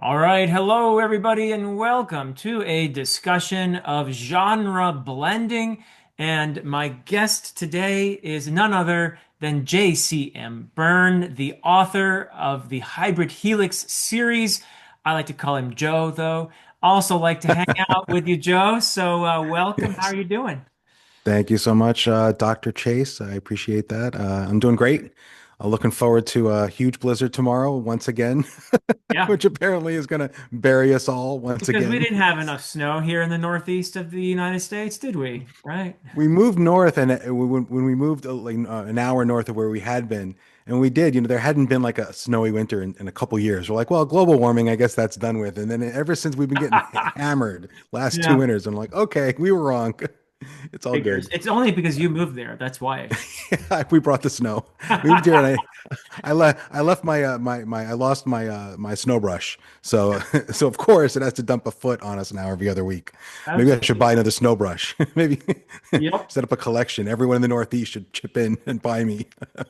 All right, hello everybody, and welcome to a discussion of genre blending. And my guest today is none other than JCM Berne, the author of the Hybrid Helix series. I like to call him Joe, though. Also like to hang out with you, Joe. So welcome. How are Yes. you doing? Thank you so much, Dr. Chase. I appreciate that. I'm doing great. Looking forward to a huge blizzard tomorrow once again, Yeah, which apparently is going to bury us all once because we again. didn't have enough snow here in the northeast of the United States, did we? Right? We moved north, and when we moved an hour north of where we had been, and we did, there hadn't been like a snowy winter in a couple years. We're like, well, global warming, I guess that's done with. And then ever since we've been getting hammered last two Yeah. winters, I'm like, okay, we were wrong. It's all Figures. good. It's only because you moved there. That's why. We brought the snow. We moved here, and I left I lost my snow brush. So so of course it has to dump a foot on us now every other week. Maybe I should Absolutely. buy another snow brush. Maybe Yep. set up a collection. Everyone in the Northeast should chip in and buy me a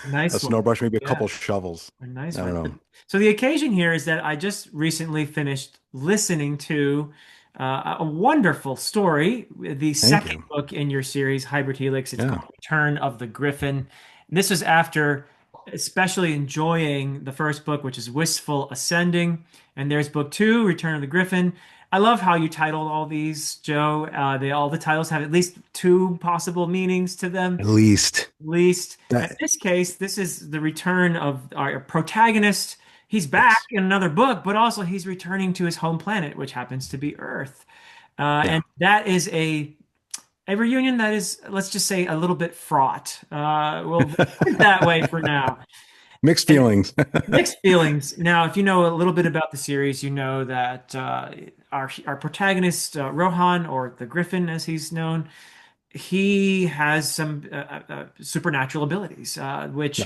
Nice snow one. brush, maybe a Yeah, couple shovels. a nice I don't one. know. So the occasion here is that I just recently finished listening to a wonderful story, the Thank second you. book in your series, Hybrid Helix. It's Yeah. called Return of the Griffin. This was after especially enjoying the first book, which is Wistful Ascending. And there's book two, Return of the Griffin. I love how you titled all these, Joe. All the titles have at least two possible meanings to them At least least. In that. this case, this is the return of our protagonist. He's back Yes. in another book, but also he's returning to his home planet, which happens to be Earth. Yeah. And that is a reunion that is, let's just say, a little bit fraught. We'll put it that way for now. Mixed And feelings. mixed feelings. Now, if you know a little bit about the series, you know that our protagonist, Rohan, or the Griffin, as he's known, he has some supernatural abilities, which,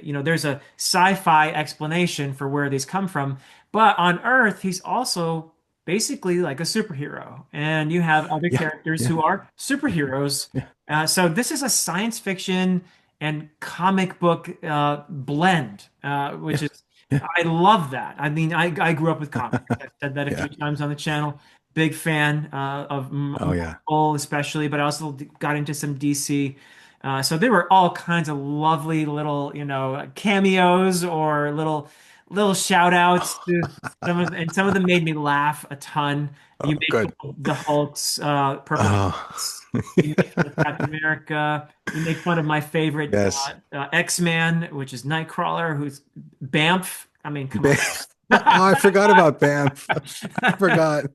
No. there's a sci-fi explanation for where these come from. But on Earth, he's also basically like a superhero. And you have other Yeah. characters Yeah. who are superheroes. Yeah. So this is a science fiction and comic book blend, which Yeah. is, Yeah. I love that. I mean, I grew up with comics. I've said that a few Yeah. times on the channel. Big fan of Oh yeah. Marvel, especially, but I also got into some DC. So there were all kinds of lovely little, cameos or little shout outs to some of them made me laugh a ton. You Oh, made good. fun of the Hulk's perfect Oh, Alliance. You made fun of Captain America. You made fun of my favorite yes. X-Man, which is Nightcrawler, who's Bamf. I mean, come on. Banff. Oh, I forgot about Banff. I forgot.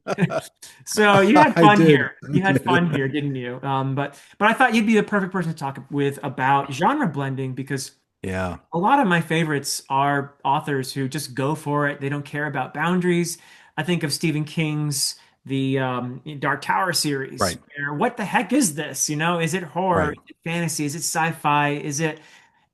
So you had I fun did. here. I You had did. fun here, didn't you? But I thought you'd be the perfect person to talk with about genre blending because Yeah. a lot of my favorites are authors who just go for it. They don't care about boundaries. I think of Stephen King's the Dark Tower series. Right. Where, what the heck is this? Is it horror? Right. Is it fantasy? Is it sci-fi? Is it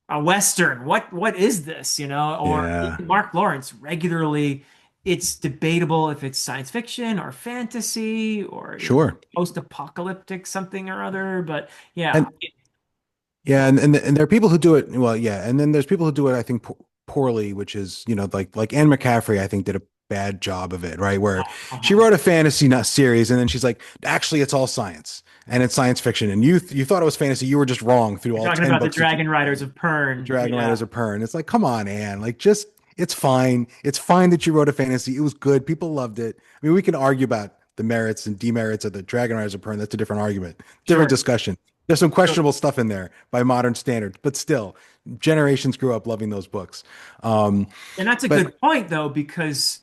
a Western? What is this? Or Yeah. Mark Lawrence regularly. It's debatable if it's science fiction or fantasy or Sure. post-apocalyptic something or other. But yeah, And yeah, and there are people who do it well, yeah, and then there's people who do it, I think, poorly, which is, like Anne McCaffrey, I think, did a bad job of it, right? Where she uh-huh. wrote a fantasy not series, and then she's like, actually, it's all science and it's science fiction, and you thought it was fantasy, you were just wrong through You're all talking 10 about the books that you Dragon Riders read. of Pern. Dragon Yeah, Riders of Pern. It's like, come on, Anne. Like, just it's fine. It's fine that you wrote a fantasy. It was good. People loved it. I mean, we can argue about the merits and demerits of the Dragon Riders of Pern. That's a different argument, different sure. discussion. There's some questionable stuff in there by modern standards, but still, generations grew up loving those books. Um, And that's a but good point, though, because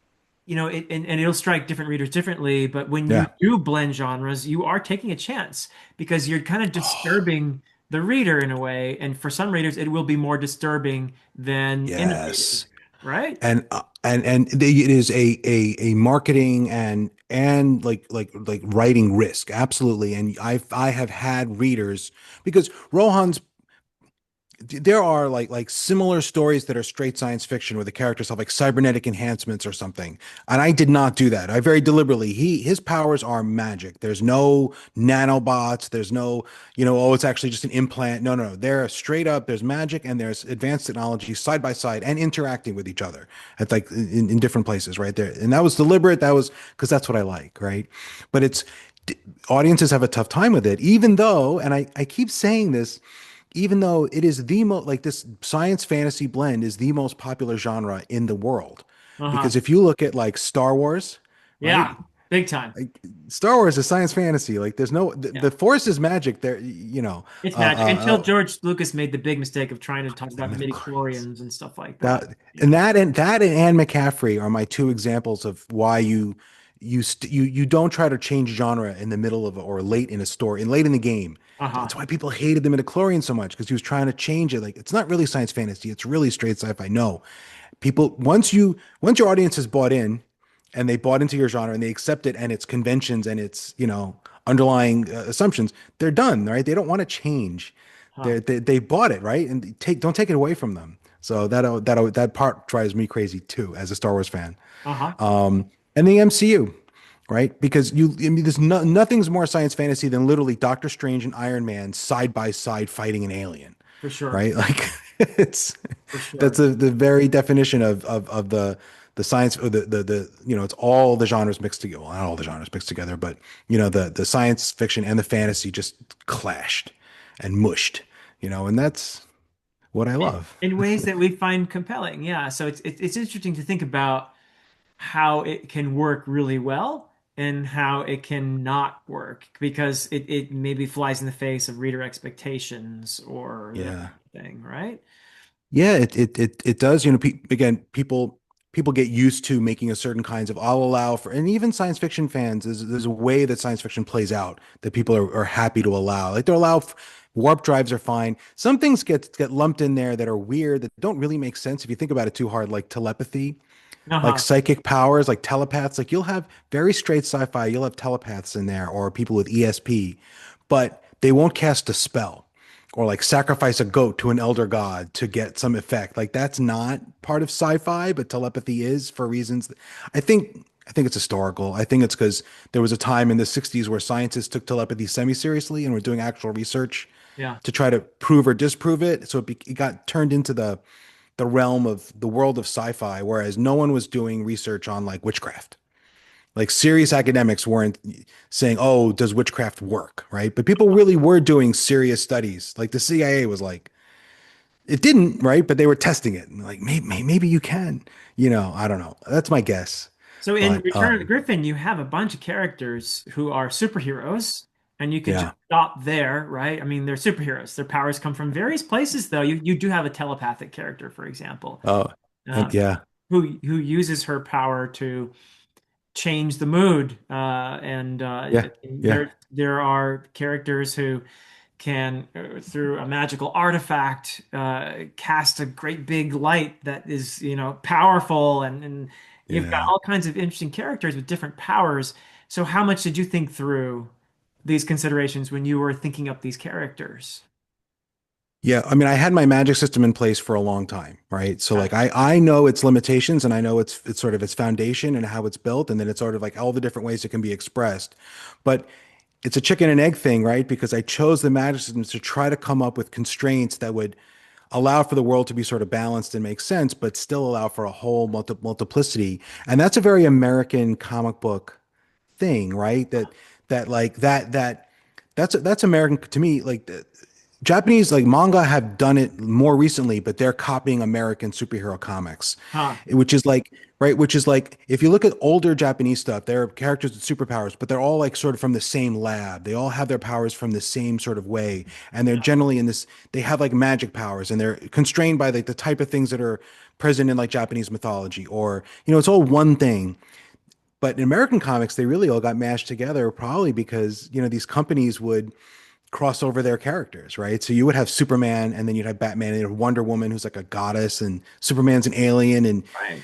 and it'll strike different readers differently. But when you yeah, do blend genres, you are taking a chance because you're kind of disturbing the reader in a way. And for some readers, it will be more disturbing than innovative, yes, right? it is a marketing and like writing risk, absolutely. And I have had readers because Rohan's there are like similar stories that are straight science fiction where the characters have like cybernetic enhancements or something. And I did not do that. I very deliberately his powers are magic. There's no nanobots, there's no, oh, it's actually just an implant. No, no, no. They're straight up, there's magic and there's advanced technology side by side and interacting with each other at like in different places right there. And that was deliberate. That was because that's what I like, right? But it's audiences have a tough time with it, even though, and I keep saying this, even though it is the most like this science fantasy blend is the most popular genre in the world. Uh-huh. Because if you look at like Star Wars, right? Yeah, big time. Like, Star Wars is science fantasy. Like there's no Yeah. the Force is magic. There, It's uh, magic uh, until George Lucas made the big mistake of trying to talk the about midichlorians. midichlorians and stuff like that. That and Yeah. that and Anne McCaffrey are my two examples of why you don't try to change genre in the middle of or late in a story and late in the game. Uh-huh. That's why people hated the midichlorians so much because he was trying to change it. Like it's not really science fantasy; it's really straight sci-fi. No, people once your audience has bought in and they bought into your genre and they accept it and its conventions and its underlying assumptions, they're done, right? They don't want to change. Huh. They bought it, right? And don't take it away from them. So that part drives me crazy too as a Star Wars fan. Uh-huh. And the MCU, right? Because I mean, nothing's more science fantasy than literally Doctor Strange and Iron Man side by side fighting an alien, For sure. right? Like it's For that's sure. the very definition of the science or the it's all the genres mixed together. Well, not all the genres mixed together, but the science fiction and the fantasy just clashed and mushed, and that's what I love. In ways that we find compelling. Yeah. So it's interesting to think about how it can work really well and how it can not work because it maybe flies in the face of reader expectations or that Yeah. thing, right? Yeah, it does. Again, people get used to making a certain kinds of. I'll allow for, and even science fiction fans, there's a way that science fiction plays out that people are happy to allow. Like they'll allow warp drives are fine. Some things get lumped in there that are weird that don't really make sense if you think about it too hard, like telepathy, like Uh-huh. psychic powers, like telepaths. Like you'll have very straight sci-fi, you'll have telepaths in there or people with ESP, but they won't cast a spell or like sacrifice a goat to an elder god to get some effect. Like that's not part of sci-fi, but telepathy is for reasons. I think it's historical. I think it's because there was a time in the 60s where scientists took telepathy semi-seriously and were doing actual research Yeah. to try to prove or disprove it. So it got turned into the realm of the world of sci-fi, whereas no one was doing research on like witchcraft. Like serious academics weren't saying, "Oh, does witchcraft work?" Right? But people really were doing serious studies. Like the CIA was like, it didn't, right? But they were testing it. And like, maybe you can. I don't know. That's my guess. So in But Return of the Griffin, you have a bunch of characters who are superheroes, and you could just yeah. stop there, right? I mean, they're superheroes. Their powers come from various places, though. You do have a telepathic character, for example, Oh, and um, yeah, who uses her power to change the mood. And yeah, yeah, there are characters who can, through a magical artifact, cast a great big light that is, powerful, and you've got yeah. all kinds of interesting characters with different powers. So, how much did you think through these considerations when you were thinking up these characters? Yeah, I mean, I had my magic system in place for a long time, right? So Yeah. like I know its limitations and I know it's sort of its foundation and how it's built, and then it's sort of like all the different ways it can be expressed. But it's a chicken and egg thing, right? Because I chose the magic systems to try to come up with constraints that would allow for the world to be sort of balanced and make sense, but still allow for a whole multiplicity. And that's a very American comic book thing, right? That like that's American to me. Like Japanese like manga have done it more recently, but they're copying American superhero comics, Huh. which is like right, which is like if you look at older Japanese stuff, there are characters with superpowers, but they're all like sort of from the same lab. They all have their powers from the same sort of way, and they're Yeah. generally in this. They have like magic powers, and they're constrained by like the type of things that are present in like Japanese mythology, or it's all one thing. But in American comics, they really all got mashed together, probably because these companies would cross over their characters, right? So you would have Superman, and then you'd have Batman, and you'd have Wonder Woman, who's like a goddess, and Superman's an alien, and Right.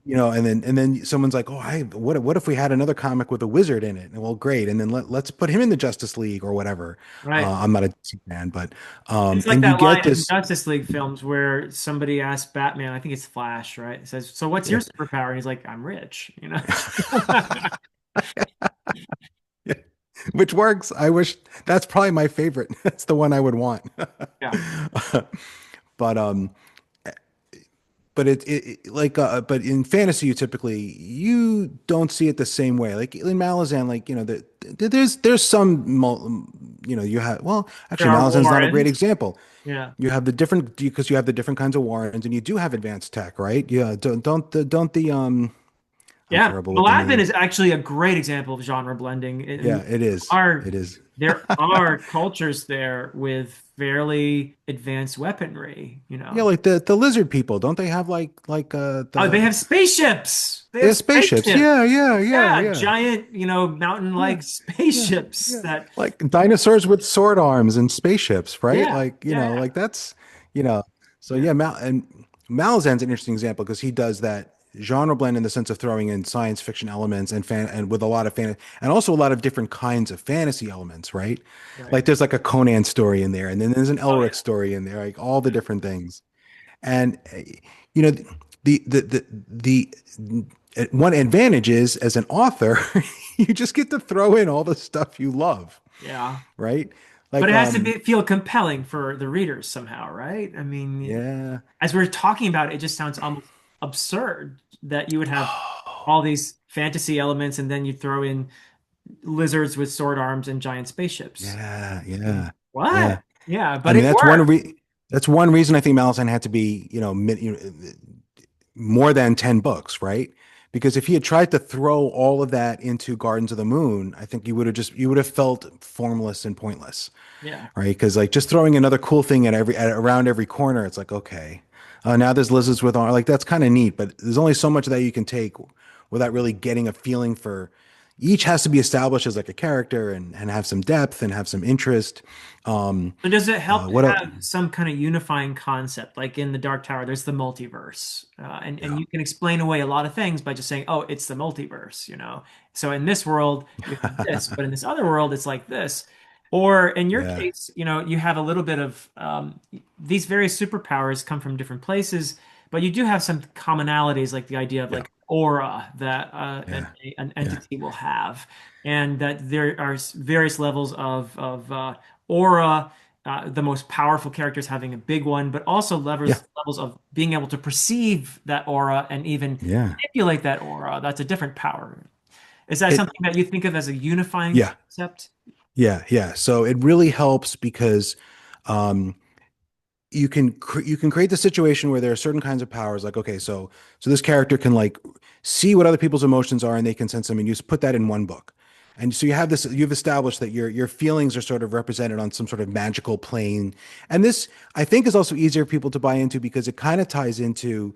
and then someone's like, oh, what if we had another comic with a wizard in it? And well, great. And then let's put him in the Justice League or whatever. Right. I'm not a DC fan, but It's like and you that line get in this, Justice League films where somebody asks Batman, I think it's Flash, right? It says, "So what's your yeah. superpower?" And he's like, "I'm rich," you know? Yeah. Which works. I wish that's probably my favorite. That's the one I would want. Yeah. But but in fantasy you don't see it the same way. Like in Malazan, there's some you have, well, There actually are Malazan's not a great Warrens. example. Yeah. You have the different because you have the different kinds of warrens, and you do have advanced tech, right? Yeah, don't the I'm Yeah. terrible with the Malazan name. is actually a great example of genre blending. Yeah, And it is. are It is. there are cultures there with fairly advanced weaponry, you Yeah, know. like the lizard people, don't they have Oh, they the have spaceships. They they have have spaceships? spaceships. Yeah, yeah, yeah, Yeah, yeah. giant, Yeah, mountain-like yeah, spaceships yeah. that Like dinosaurs with sword arms and spaceships, right? yeah, yeah, Like that's, you know, so yeah. yeah, Malazan's an interesting example because he does that genre blend in the sense of throwing in science fiction elements and with a lot of fan and also a lot of different kinds of fantasy elements, right? Right. Like there's like a Conan story in there, and then there's an Oh Elric yeah. story in there, like all the different things. And you know, the one advantage is as an author, you just get to throw in all the stuff you love, Yeah. right? But Like, it has to feel compelling for the readers somehow, right? I mean, yeah. as we're talking about it, it just sounds almost absurd that you would have all these fantasy elements and then you throw in lizards with sword arms and giant spaceships. Yeah, I mean, yeah, yeah. what? Yeah, I but mean, it worked. that's one reason I think Malazan had to be, more than 10 books, right? Because if he had tried to throw all of that into Gardens of the Moon, I think you would have felt formless and pointless, Yeah. right? Because like just throwing another cool thing around every corner, it's like, okay, now there's lizards with armor, like that's kind of neat, but there's only so much that you can take without really getting a feeling for. Each has to be established as like a character and have some depth and have some interest. So does it help to What else? have some kind of unifying concept? Like in the Dark Tower, there's the multiverse, and Yeah, you can explain away a lot of things by just saying, "Oh, it's the multiverse," you know. So in this world, you have this, but in this other world, it's like this. Or in your yeah, case, you have a little bit of these various superpowers come from different places, but you do have some commonalities, like the idea of yeah, like aura that yeah, an yeah, entity will have, and that there are various levels of aura, the most powerful characters having a big one, but also yeah, levels of being able to perceive that aura and even yeah. manipulate that aura. That's a different power. Is that It, something that you think of as a unifying yeah, concept? yeah, yeah. So it really helps because um, you can create the situation where there are certain kinds of powers. Like, okay, so this character can like see what other people's emotions are, and they can sense them, and you just put that in one book. And so you have this. You've established that your feelings are sort of represented on some sort of magical plane, and this I think is also easier for people to buy into because it kind of ties into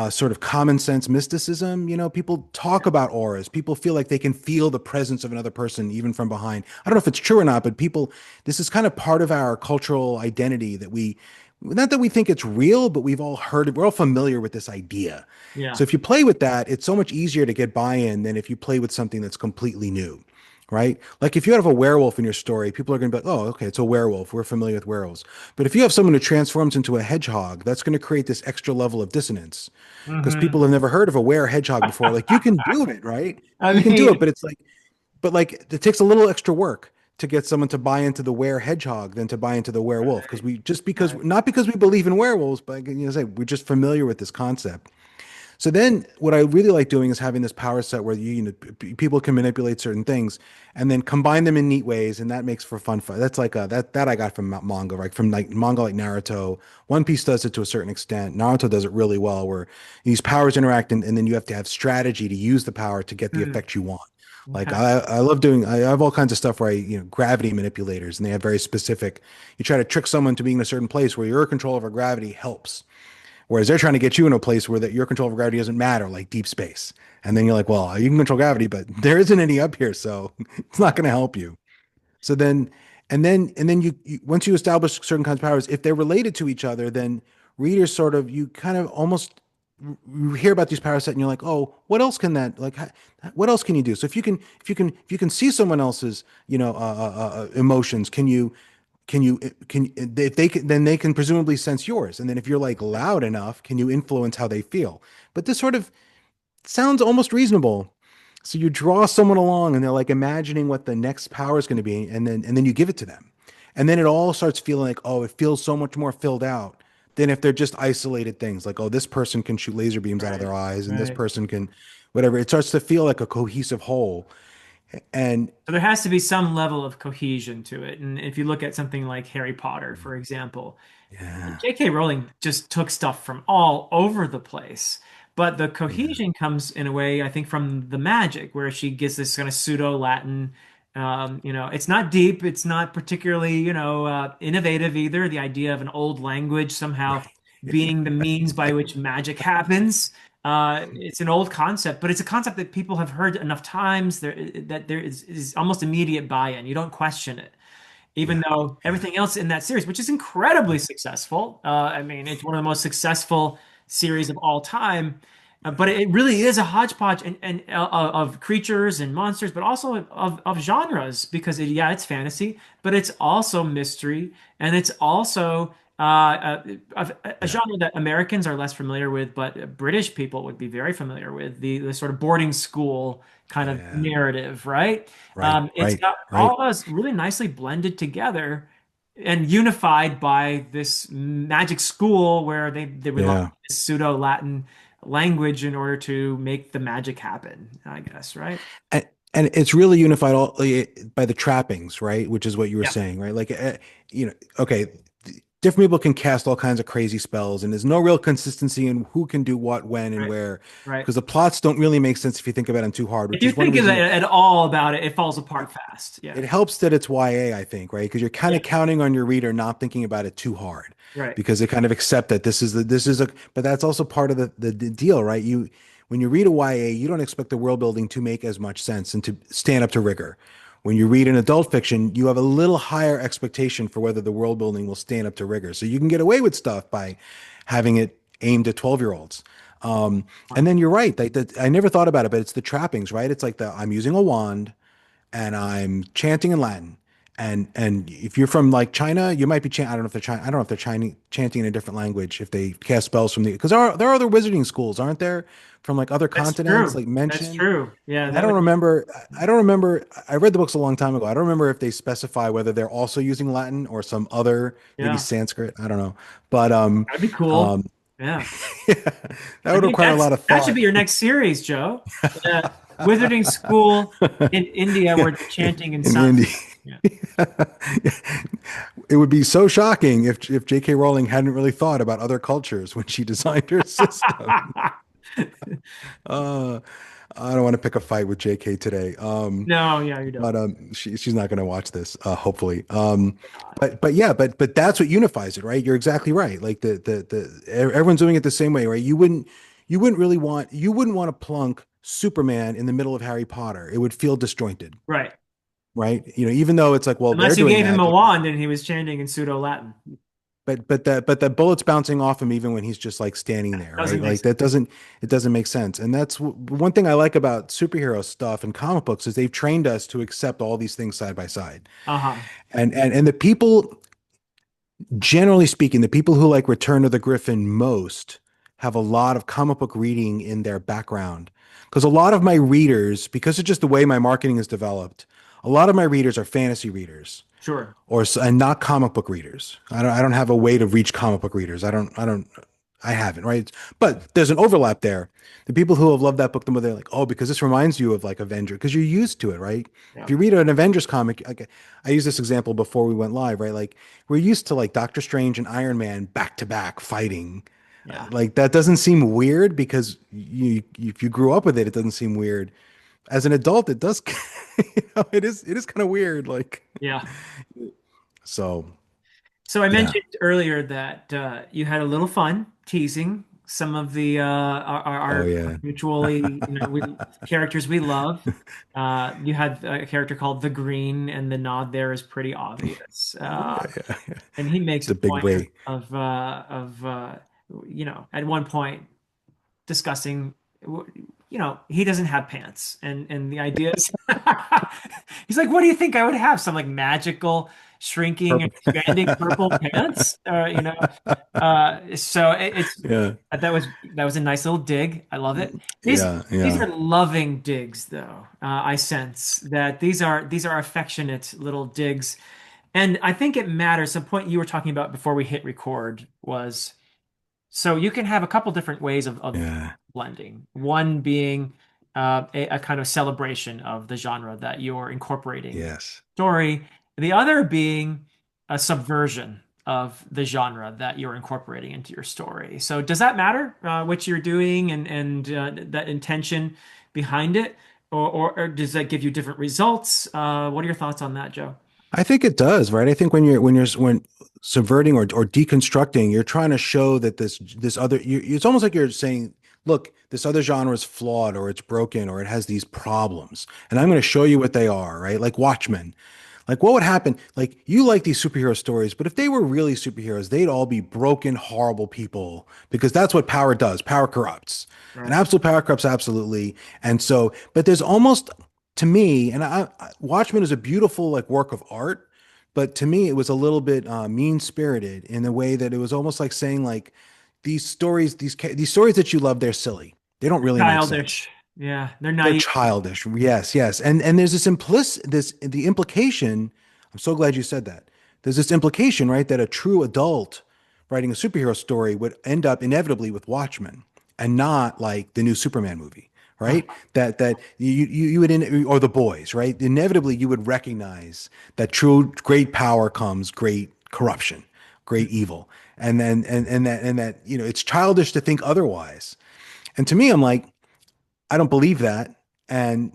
sort of common sense mysticism. You know, people talk about auras. People feel like they can feel the presence of another person even from behind. I don't know if it's true or not, but this is kind of part of our cultural identity that not that we think it's real, but we've all heard it. We're all familiar with this idea. Yeah. So if you play with that, it's so much easier to get buy-in than if you play with something that's completely new. Right? Like if you have a werewolf in your story, people are going to be like, oh, okay, it's a werewolf. We're familiar with werewolves. But if you have someone who transforms into a hedgehog, that's going to create this extra level of dissonance because people Hmm. have never heard of a were hedgehog before. Like you can do it, right? I You can do it, mean, but but like it takes a little extra work to get someone to buy into the were hedgehog than to buy into the werewolf because right. not because we believe in werewolves, but we're just familiar with this concept. So then what I really like doing is having this power set where people can manipulate certain things and then combine them in neat ways, and that makes for fun fight. That's like that I got from manga, right? From like manga like Naruto. One Piece does it to a certain extent. Naruto does it really well where these powers interact and then you have to have strategy to use the power to get the Hmm. effect you want. Like Okay. I love doing I have all kinds of stuff where gravity manipulators and they have very specific you try to trick someone to being in a certain place where your control over gravity helps. Whereas they're trying to get you in a place where your control of gravity doesn't matter, like deep space. And then you're like, well, you can control gravity, but there isn't any up here, so it's not going to help you. So then, and then once you establish certain kinds of powers, if they're related to each other, then readers sort of you kind of almost you hear about these power set and you're like, oh, what else can that like? What else can you do? So if you can see someone else's, emotions, can if they can, then they can presumably sense yours. And then if you're like loud enough, can you influence how they feel? But this sort of sounds almost reasonable. So you draw someone along and they're like imagining what the next power is going to be, and then you give it to them. And then it all starts feeling like, oh, it feels so much more filled out than if they're just isolated things like, oh, this person can shoot laser beams out of Right. their eyes and this Right. person can whatever. It starts to feel like a cohesive whole. And So there has to be some level of cohesion to it. And if you look at something like Harry Potter, for example, yeah, J.K. Rowling just took stuff from all over the place. But the yeah, cohesion comes in a way, I think, from the magic, where she gets this kind of pseudo Latin. It's not deep, it's not particularly, innovative either. The idea of an old language somehow right. being the means by which magic happens. It's an old concept, but it's a concept that people have heard enough times that there is almost immediate buy-in. You don't question it even Yeah, though yeah, everything else in that series, which is incredibly successful, I mean, it's one of the most successful series of all time. But it really is a hodgepodge of creatures and monsters, but also of genres because yeah, it's fantasy, but it's also mystery, and it's also a yeah, genre that Americans are less familiar with, but British people would be very familiar with the sort of boarding school kind of yeah. narrative, right? Right, It's right, got right. all of us really nicely blended together and unified by this magic school where they rely on Yeah. this pseudo Latin language in order to make the magic happen, I guess, right? And, and it's really unified all by the trappings, right? Which is what you were Yeah, saying, right? Like, okay, different people can cast all kinds of crazy spells, and there's no real consistency in who can do what, when, and right, where, right. because the plots don't really make sense if you think about them too hard, If which you is one think of reason it at all about it, it falls apart fast. Yeah, it helps that it's YA, I think, right? Because you're kind yeah, of counting on your reader not thinking about it too hard, right, because they kind of accept that this is a, but that's also part of the deal, right? When you read a YA, you don't expect the world building to make as much sense and to stand up to rigor. When you read an adult fiction, you have a little higher expectation for whether the world building will stand up to rigor. So you can get away with stuff by having it aimed at 12-year-olds. And then you're right. I never thought about it, but it's the trappings, right? It's like I'm using a wand and I'm chanting in Latin. And if you're from like China, you might be I don't know if they're China. I don't know if they're Chinese chanting in a different language if they cast spells from the because there are other wizarding schools, aren't there, from like other that's continents, true. like That's mentioned. true. Yeah, And I that don't would. remember. I don't remember. I read the books a long time ago. I don't remember if they specify whether they're also using Latin or some other, maybe Yeah, Sanskrit. I don't know. But that'd be cool. um, Yeah. yeah, that I would think require a lot of that should thought. be your next series, Joe. Uh, Wizarding School in India Yeah, where they're chanting in in India. Sanskrit. Yeah. It would be so shocking if J.K. Rowling hadn't really thought about other cultures when she designed her system. Uh, I don't want to pick a fight with J.K. today. No, yeah, you don't. But she's not going to watch this, hopefully. God. But yeah, but that's what unifies it, right? You're exactly right. Like everyone's doing it the same way, right? You wouldn't want to plunk Superman in the middle of Harry Potter. It would feel disjointed, Right. right? Even though it's like, well, they're Unless you doing gave him a magic. wand and he was chanting in pseudo Latin. But the bullets bouncing off him even when he's just like standing there, Doesn't right? make Like sense. it doesn't make sense. And that's one thing I like about superhero stuff and comic books is they've trained us to accept all these things side by side. Uh-huh. And the people, generally speaking, the people who like Return of the Griffin most have a lot of comic book reading in their background. Because a lot of my readers, because of just the way my marketing is developed, a lot of my readers are fantasy readers Sure. and not comic book readers. I don't have a way to reach comic book readers. I haven't, right? But there's an overlap there. The people who have loved that book the more they're like, oh, because this reminds you of like Avenger, because you're used to it, right? If Yeah. you read an Avengers comic, like I used this example before we went live, right? Like we're used to like Doctor Strange and Iron Man back to back fighting. Yeah. Like that doesn't seem weird because if you grew up with it, it doesn't seem weird. As an adult, it does, it is kind of weird. Like, Yeah. so So I yeah. mentioned earlier that you had a little fun teasing some of the Oh our yeah. mutually, characters we love. You had a character called the Green, and the nod there is pretty obvious. Yeah. And he makes a The big point Ray. at one point. discussing, he doesn't have pants, and the idea is, he's like, "What do you think I would have? Some like magical shrinking and Purple. expanding purple pants?" So it's Yeah. that was a nice little dig. I love it. Yeah. These Yeah. are loving digs, though. I sense that these are affectionate little digs, and I think it matters. Some point you were talking about before we hit record was, so you can have a couple different ways of Yeah. blending. One being a kind of celebration of the genre that you're incorporating Yes. story. The other being a subversion of the genre that you're incorporating into your story. So does that matter what you're doing and that intention behind it, or does that give you different results? What are your thoughts on that, Joe? I think it does, right? I think when subverting or deconstructing, you're trying to show that this other it's almost like you're saying, look, this other genre is flawed or it's broken or it has these problems, and I'm going to show you what they are, right? Like Watchmen. Like what would happen? Like you like these superhero stories, but if they were really superheroes, they'd all be broken, horrible people because that's what power does. Power corrupts. And Right. absolute power corrupts absolutely. And so, but there's almost to me, and Watchmen is a beautiful like work of art, but to me it was a little bit mean-spirited in the way that it was almost like saying like these stories that you love, they're silly. They don't really make sense. Childish. Yeah, they're They're naive. childish. Yes, yes. And there's the implication, I'm so glad you said that. There's this implication, right, that a true adult writing a superhero story would end up inevitably with Watchmen and not like the new Superman movie, right? That you would or the boys, right? Inevitably you would recognize that true great power comes great corruption, great evil. And that it's childish to think otherwise. And to me, I'm like, I don't believe that. And,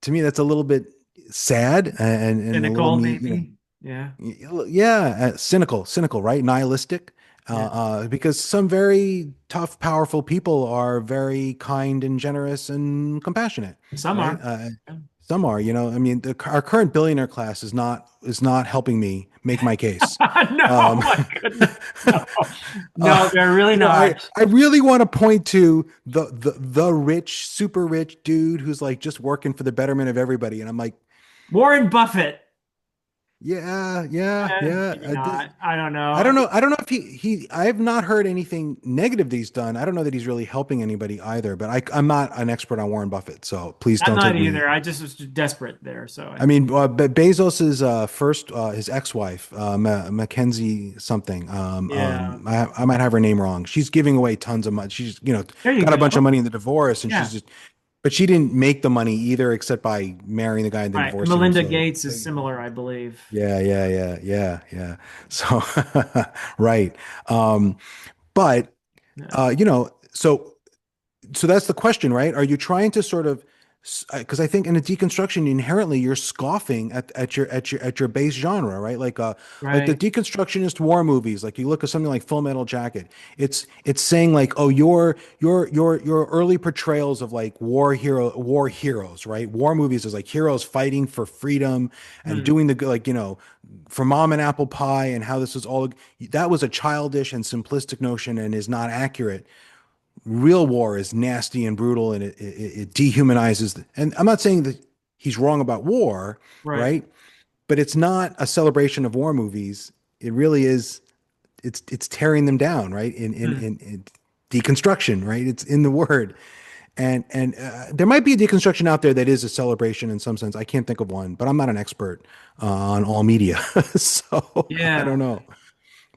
to me, that's a little bit sad and a little Cynical, me, maybe. Yeah. yeah, cynical, right? Nihilistic. Yeah. Because some very tough, powerful people are very kind and generous and compassionate, Some right? are. Yeah. Some are, I mean, our current billionaire class is not helping me make my case. No, Um, my goodness. No. Uh, No, they're really I not. I really want to point to the rich, super rich dude who's like just working for the betterment of everybody, and I'm like, Warren Buffett. yeah, yeah, yeah. Maybe not. I don't I know. don't know. I don't know if he. I have not heard anything negative that he's done. I don't know that he's really helping anybody either. But I'm not an expert on Warren Buffett, so please I'm don't not take me. either. I just was desperate there. So I mean, Bezos's first, his ex-wife, Mackenzie something. yeah. I might have her name wrong. She's giving away tons of money. She's, There you got a bunch of go. money in the divorce, and Yeah. but she didn't make the money either, except by marrying the guy and then Right. divorcing him. Melinda So Gates there is you go. similar, I believe. Yeah, yeah, yeah, yeah, yeah. So, right. But Yeah. so that's the question, right? Are you trying to sort of, because I think in a deconstruction inherently you're scoffing at your base genre, right? Like the Right. deconstructionist war movies, like you look at something like Full Metal Jacket. It's saying like, oh, your early portrayals of like war heroes, right? War movies is like heroes fighting for freedom and Hmm. doing the good, like, for mom and apple pie and how this is all, that was a childish and simplistic notion and is not accurate. Real war is nasty and brutal and it dehumanizes. And I'm not saying that he's wrong about war, Right. right? But it's not a celebration of war movies. It really is. It's tearing them down, right? Hmm. In deconstruction, right? It's in the word. And there might be a deconstruction out there that is a celebration in some sense. I can't think of one, but I'm not an expert on all media, so I don't Yeah. know.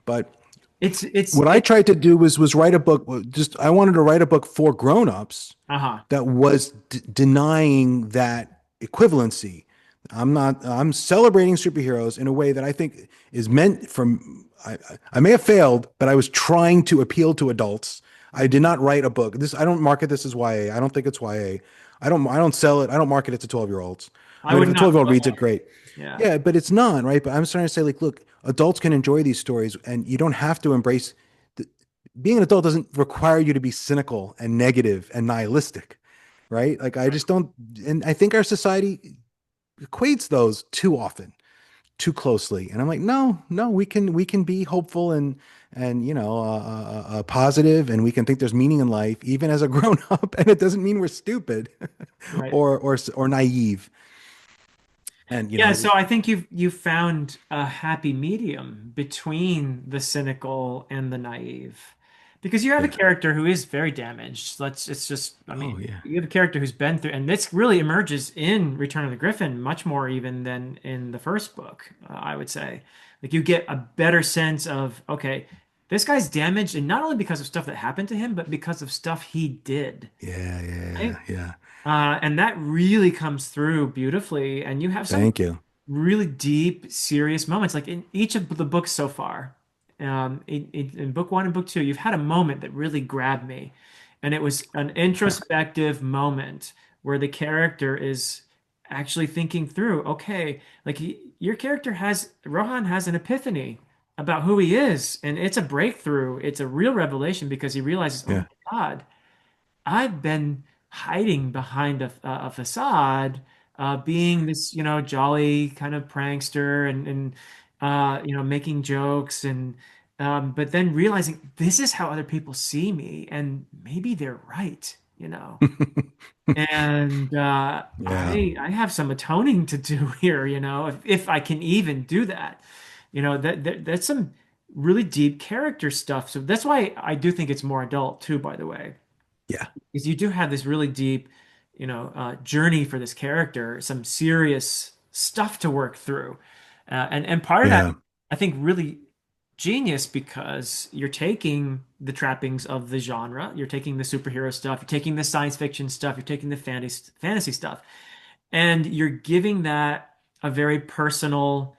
But It's it's what I it. tried to do was write a book. Just I wanted to write a book for grown-ups Uh-huh. that was denying that equivalency. I'm celebrating superheroes in a way that I think is meant from. I may have failed, but I was trying to appeal to adults. I did not write a book. I don't market this as YA. I don't think it's YA. I don't sell it. I don't market it to 12-year-olds. I I mean, would if a not 12-year-old put reads it, one. great. Yeah. Yeah, but it's not, right? But I'm starting to say, like, look, adults can enjoy these stories, and you don't have to embrace being an adult doesn't require you to be cynical and negative and nihilistic, right? Like I Right. just don't, and I think our society equates those too often. too closely. And I'm like, no, no, we can be hopeful and positive, and we can think there's meaning in life even as a grown up, and it doesn't mean we're stupid Right. or naive. And Yeah, so I think you've found a happy medium between the cynical and the naive. Because you have a yeah. character who is very damaged. It's just, I Oh mean, yeah. you have a character who's been through, and this really emerges in Return of the Griffin much more even than in the first book, I would say. Like you get a better sense of, okay, this guy's damaged, and not only because of stuff that happened to him, but because of stuff he did. Yeah, Right? yeah, yeah. And that really comes through beautifully. And you have some Thank you. really deep, serious moments. Like in each of the books so far, in book one and book two, you've had a moment that really grabbed me. And it was an introspective moment where the character is actually thinking through, okay, like your character Rohan has an epiphany about who he is. And it's a breakthrough. It's a real revelation because he realizes, oh my Yeah. God, I've been hiding behind a facade, being this, jolly kind of prankster and making jokes but then realizing this is how other people see me, and maybe they're right. And Yeah. I have some atoning to do here, if I can even do that. That's some really deep character stuff. So that's why I do think it's more adult too, by the way, Yeah. is you do have this really deep, journey for this character, some serious stuff to work through, and part of that, Yeah. I think, really genius because you're taking the trappings of the genre, you're taking the superhero stuff, you're taking the science fiction stuff, you're taking the fantasy stuff, and you're giving that a very personal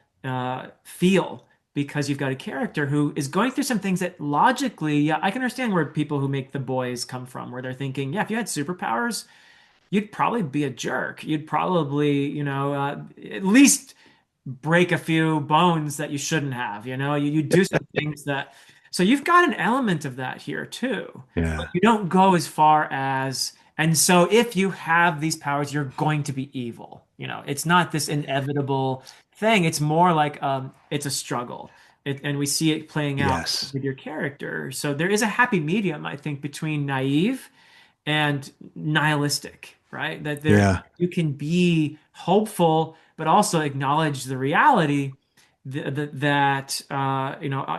feel because you've got a character who is going through some things that logically, yeah, I can understand where people who make the boys come from, where they're thinking, yeah, if you had superpowers, you'd probably be a jerk. You'd probably, at least break a few bones that you shouldn't have. You do some things that. So you've got an element of that here too. But Yeah. you don't go as far as, and so if you have these powers, you're going to be evil. It's not this inevitable thing. It's more like it's a struggle. And we see it playing out Yes. with your character. So there is a happy medium, I think, between naive and nihilistic, right? That there Yeah. you can be hopeful, but also acknowledge the reality that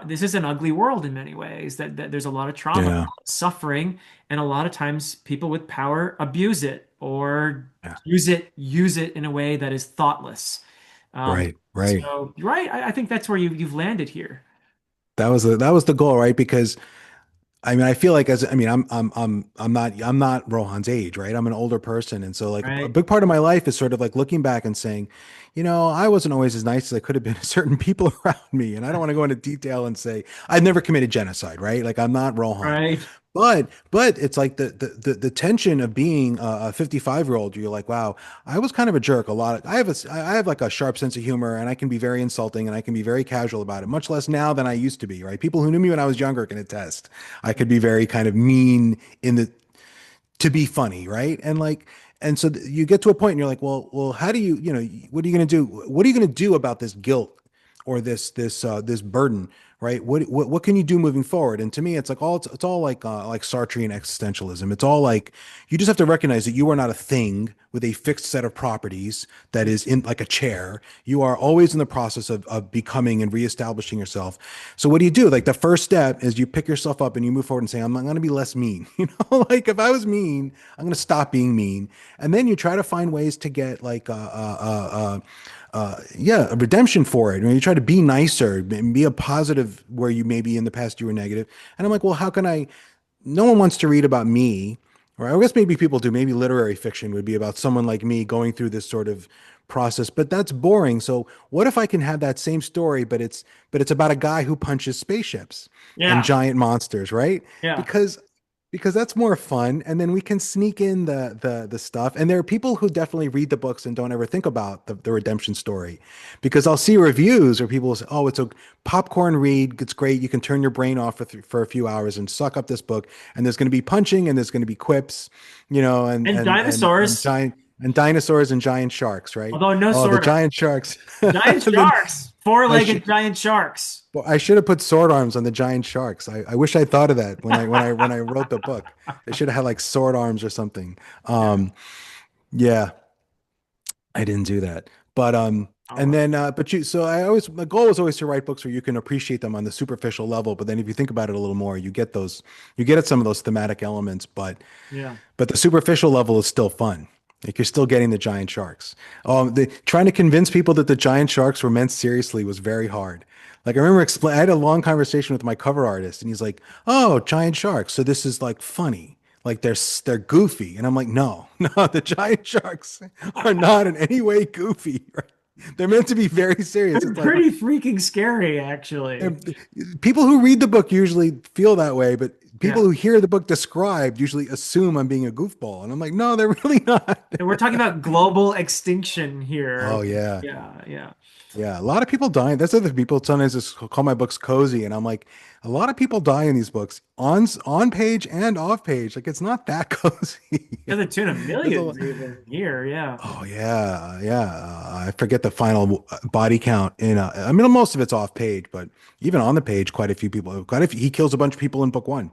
this is an ugly world in many ways. That there's a lot of trauma, Yeah. suffering, and a lot of times people with power abuse it or Yeah. use it in a way that is thoughtless. Um, Right. Right. so right, I think that's where you've landed here, That was the goal, right? Because I mean, I feel like as I mean, I'm not Rohan's age, right? I'm an older person, and so like a right? big part of my life is sort of like looking back and saying, I wasn't always as nice as I could have been to certain people around me, and I don't want to go into detail and say I've never committed genocide, right? Like I'm not Rohan, Right, but it's like the tension of being a 55-year-old. You're like, wow, I was kind of a jerk. I have like a sharp sense of humor, and I can be very insulting, and I can be very casual about it. Much less now than I used to be. Right? People who knew me when I was younger can attest. I could be very kind of mean in the to be funny, right? And so you get to a point and you're like, well, how do what are you going to do? What are you going to do about this guilt or this burden, right? What can you do moving forward? And to me, it's all like Sartrean existentialism. It's all like you just have to recognize that you are not a thing with a fixed set of properties that is in like a chair. You are always in the process of becoming and reestablishing yourself. So what do you do? Like the first step is you pick yourself up and you move forward and say, I'm going to be less mean. Like if I was mean, I'm going to stop being mean. And then you try to find ways to get like yeah, a redemption for it. You try to be nicer and be a positive where you maybe in the past you were negative. And I'm like, well, how can I? No one wants to read about me, or I guess maybe people do. Maybe literary fiction would be about someone like me going through this sort of process, but that's boring. So what if I can have that same story, but it's about a guy who punches spaceships and yeah, giant monsters, right? yeah. Because that's more fun, and then we can sneak in the stuff. And there are people who definitely read the books and don't ever think about the redemption story, because I'll see reviews where people will say, oh, it's a popcorn read, it's great, you can turn your brain off for a few hours and suck up this book, and there's going to be punching and there's going to be quips, and And and dinosaurs, giant and dinosaurs and giant sharks, right? although no Oh, the sword art. giant sharks. Giant The sharks. I should Four-legged giant sharks. well, I should have put sword arms on the giant sharks. I wish I thought of that when I wrote the book. They should have had like sword arms or something. Yeah. Um, yeah, I didn't do that. But Oh and well. then but you so I always my goal is always to write books where you can appreciate them on the superficial level, but then if you think about it a little more, you get at some of those thematic elements, Yeah. but the superficial level is still fun. Like you're still getting the giant sharks. Trying to convince people that the giant sharks were meant seriously was very hard. Like I remember I had a long conversation with my cover artist, and he's like, "Oh, giant sharks. So this is like funny. Like they're goofy." And I'm like, "No, no, the giant sharks are not in any way goofy. Right? They're meant to be very serious. They're It's like pretty freaking scary, actually. and people who read the book usually feel that way, but people Yeah. who hear the book described usually assume I'm being a goofball. And I'm like, no, they're really not. And we're talking about global extinction here. Oh yeah. Yeah, yeah. Yeah. A lot of people die. That's other people sometimes just call my books cozy. And I'm like, a lot of people die in these books on page and off page. Like it's not that cozy. To the tune of There's a millions even here. Yeah. Oh yeah, yeah. I forget the final body count in. I mean, most of it's off page, but even on the page, quite a few people. He kills a bunch of people in book one,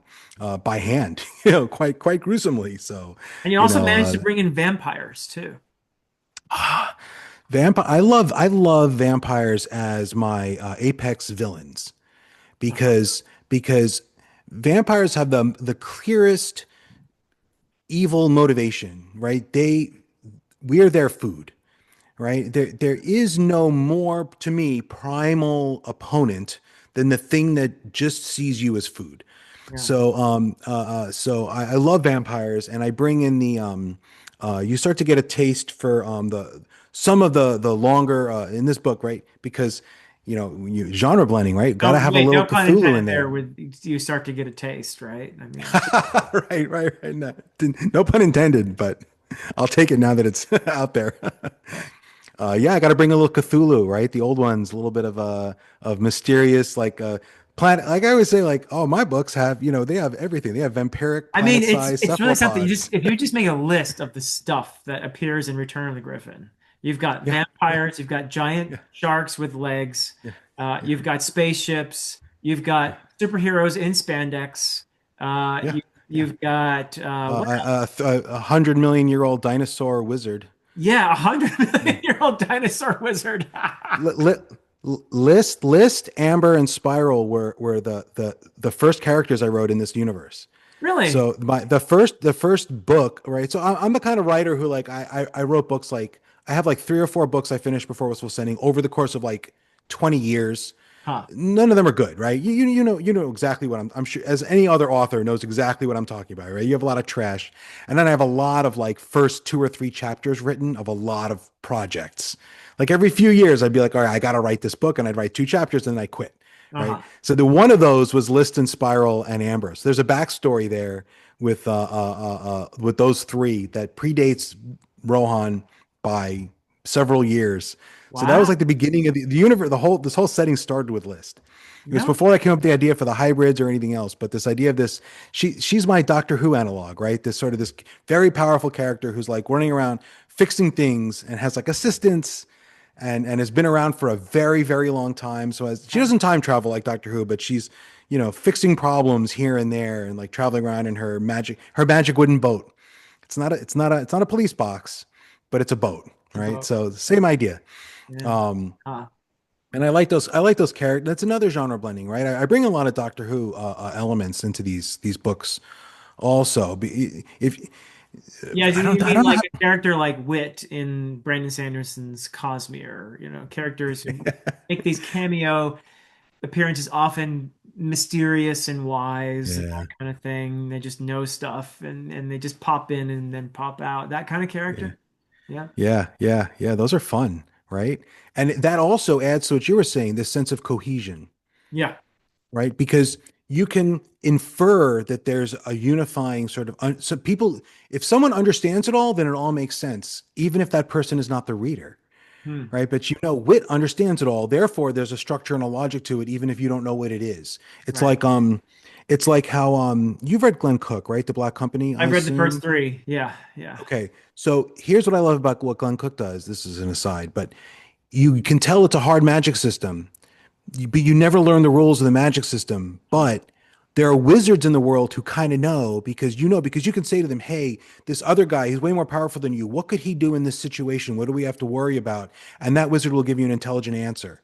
by hand. Quite gruesomely. So, And you you also know, managed to bring in vampires too. vampire. I love vampires as my apex villains because vampires have the clearest evil motivation, right? We're their food, right? There is no more to me primal opponent than the thing that just sees you as food. Yeah. So I love vampires, and I bring in you start to get a taste for the some of the longer in this book, right? Because genre blending, right? Got to No, have a wait, little no pun Cthulhu intended in there there. with you start to get a taste, right? I mean, Right. No pun intended, but I'll take it now that it's out there. Yeah, I got to bring a little Cthulhu, right? The old ones, a little bit of mysterious, like planet. Like I always say, like, oh, my books have, they have everything. They have vampiric, I mean, planet-sized it's really something. You just cephalopods. if you just make a list of the stuff that appears in Return of the Griffin, you've got Yeah, vampires, you've got giant yeah, sharks with legs, yeah, yeah, you've got spaceships, you've yeah, got superheroes in spandex, yeah, yeah. you've got what else? 100 million-year-old dinosaur wizard. Yeah, a hundred Yeah. million year old dinosaur wizard. Li- li- List, Amber, and Spiral were the first characters I wrote in this universe. Really? So the first book, right? So I'm the kind of writer who like I wrote books like I have like 3 or 4 books I finished before Wistful Sending over the course of like 20 years. Huh. None of them are good, right? You know exactly what I'm sure as any other author knows exactly what I'm talking about, right? You have a lot of trash. And then I have a lot of like first 2 or 3 chapters written of a lot of projects. Like every few years I'd be like, all right, I got to write this book, and I'd write 2 chapters and then I quit. Right. Uh-huh. So the one of those was List and Spiral and Amber. So there's a backstory there with those three that predates Rohan by several years. So that was Wow. like the beginning of the universe. This whole setting started with List. It was No. before I came up with the idea for the hybrids or anything else. But this idea of this, she's my Doctor Who analog, right? This very powerful character who's like running around fixing things and has like assistants and has been around for a very, very long time. So she doesn't time travel like Doctor Who, but she's, fixing problems here and there and like traveling around in her magic wooden boat. It's not a police box, but it's a boat, The right? boat. So same idea. Yeah. Um, Huh. and I like those characters. That's another genre blending, right? I bring a lot of Doctor Who elements into these books also. If Yeah, so you I mean don't know like how, a character like Wit in Brandon Sanderson's Cosmere, characters who make these cameo appearances, often mysterious and wise and that yeah, kind of thing. They just know stuff and they just pop in and then pop out. That kind of yeah. character. Yeah. Yeah. Those are fun, right? And that also adds to what you were saying, this sense of cohesion, Yeah. right? Because you can infer that there's a unifying sort of so people, if someone understands it all, then it all makes sense, even if that person is not the reader, Hmm. right? But Wit understands it all. Therefore, there's a structure and a logic to it, even if you don't know what it is. It's Right. like how you've read Glenn Cook, right? The Black Company, I I've read the first assume. three. Yeah. Yeah. Okay. So here's what I love about what Glenn Cook does. This is an aside, but you can tell it's a hard magic system, but you never learn the rules of the magic system. But there are wizards in the world who kind of know because you can say to them, "Hey, this other guy, he's way more powerful than you. What could he do in this situation? What do we have to worry about?" And that wizard will give you an intelligent answer.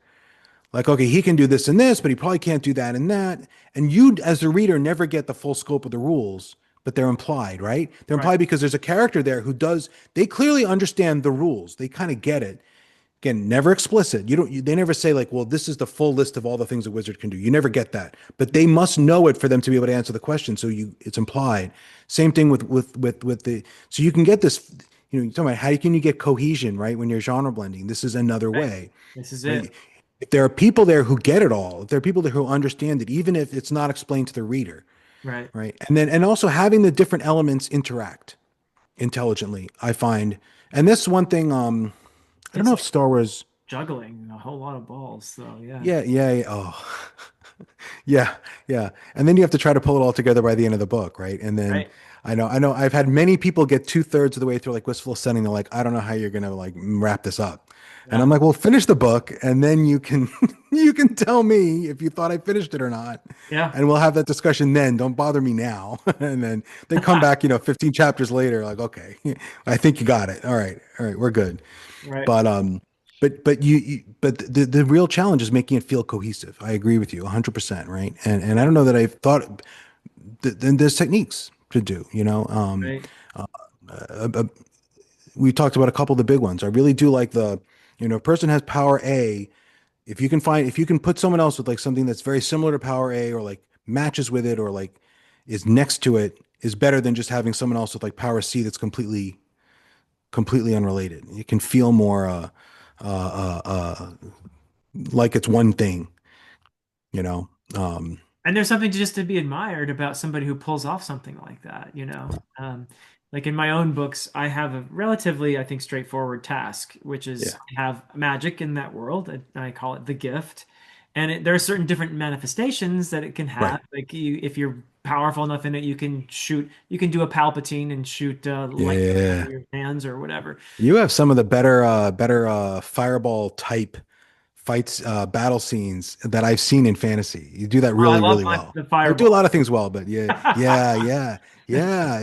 Like, okay, he can do this and this, but he probably can't do that and that. And you, as the reader, never get the full scope of the rules, but they're implied, right? They're Right. implied because there's a character there who does, they clearly understand the rules. They kind of get it. Again, never explicit. They never say like, well, this is the full list of all the things a wizard can do. You never get that, but they must know it for them to be able to answer the question. So it's implied. Same thing so you can get this, you're talking about how can you get cohesion, right? When you're genre blending, this is another Right. way, This is it. right? If there are people there who get it all, if there are people there who understand it, even if it's not explained to the reader, Right. right? And also having the different elements interact intelligently, I find. And this one thing, I don't It's know if like Star Wars, juggling a whole lot of balls. So yeah. yeah, oh, yeah, yeah. And then you have to try to pull it all together by the end of the book, right? And then Right. I know, I've had many people get 2/3 of the way through like Wistful Setting. They're like, I don't know how you're gonna like wrap this up. And Yeah. I'm like, well, finish the book, and then you can you can tell me if you thought I finished it or not, Yeah. and we'll have that discussion then. Don't bother me now. And then they come back, 15 chapters later, like, okay, I think you got it. All right, we're good. Right. But but the real challenge is making it feel cohesive. I agree with you 100%, right? And I don't know that I've thought then there's techniques to do, Right. we talked about a couple of the big ones. I really do like a person has power A. If you can put someone else with like something that's very similar to power A or like matches with it or like is next to it is better than just having someone else with like power C that's completely unrelated. You can feel more uh, uh, like it's one thing, you know. And there's something just to be admired about somebody who pulls off something like that. Like in my own books, I have a relatively, I think, straightforward task, which is Yeah, I have magic in that world, and I call it the gift. And there are certain different manifestations that it can have. right. Like if you're powerful enough in it, you can do a Palpatine and shoot lightning out of Yeah. your hands or whatever. You have some of the better fireball type fights, battle scenes that I've seen in fantasy. You do that Oh, I really, love really well. the I do a lot fireball. of things well, but yeah, yeah, yeah, yeah.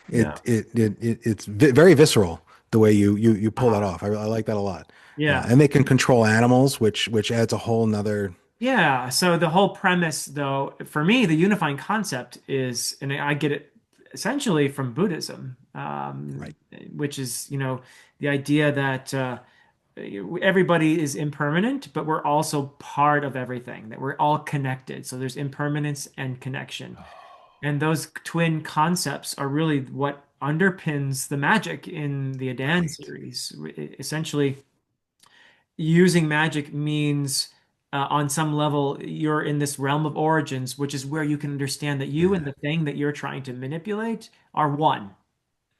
Yeah. It's very visceral the way you pull that Uh-huh. off. I like that a lot. Yeah. And they can control animals, which adds a whole nother. Yeah, so the whole premise, though, for me, the unifying concept is, and I get it essentially from Buddhism, Right. which is, the idea that everybody is impermanent, but we're also part of everything, that we're all connected. So there's impermanence and connection. And those twin concepts are really what underpins the magic in the Adan Right. series. Essentially, using magic means on some level you're in this realm of origins, which is where you can understand that you and Yeah. the thing that you're trying to manipulate are one,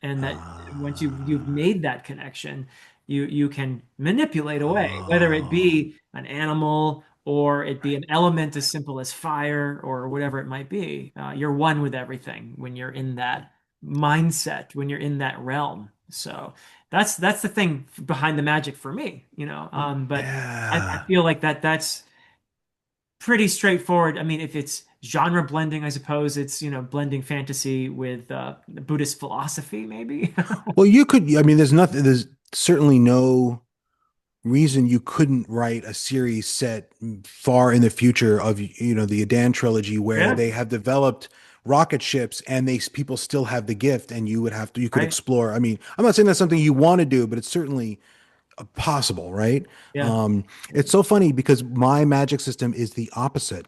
and that once you've Ah. made that connection, you can manipulate away, whether it Oh. be an animal or it be an element as simple as fire or whatever it might be. You're one with everything when you're in that mindset, when you're in that realm. So that's the thing behind the magic for me. But I Yeah. feel like that's pretty straightforward. I mean, if it's genre blending, I suppose it's, blending fantasy with Buddhist philosophy, maybe. Well, I mean, there's certainly no reason you couldn't write a series set far in the future of, the Adan trilogy where Yeah, they have developed rocket ships and people still have the gift and you could right. explore. I mean, I'm not saying that's something you want to do, but it's certainly possible, right? Yeah. It's so funny because my magic system is the opposite.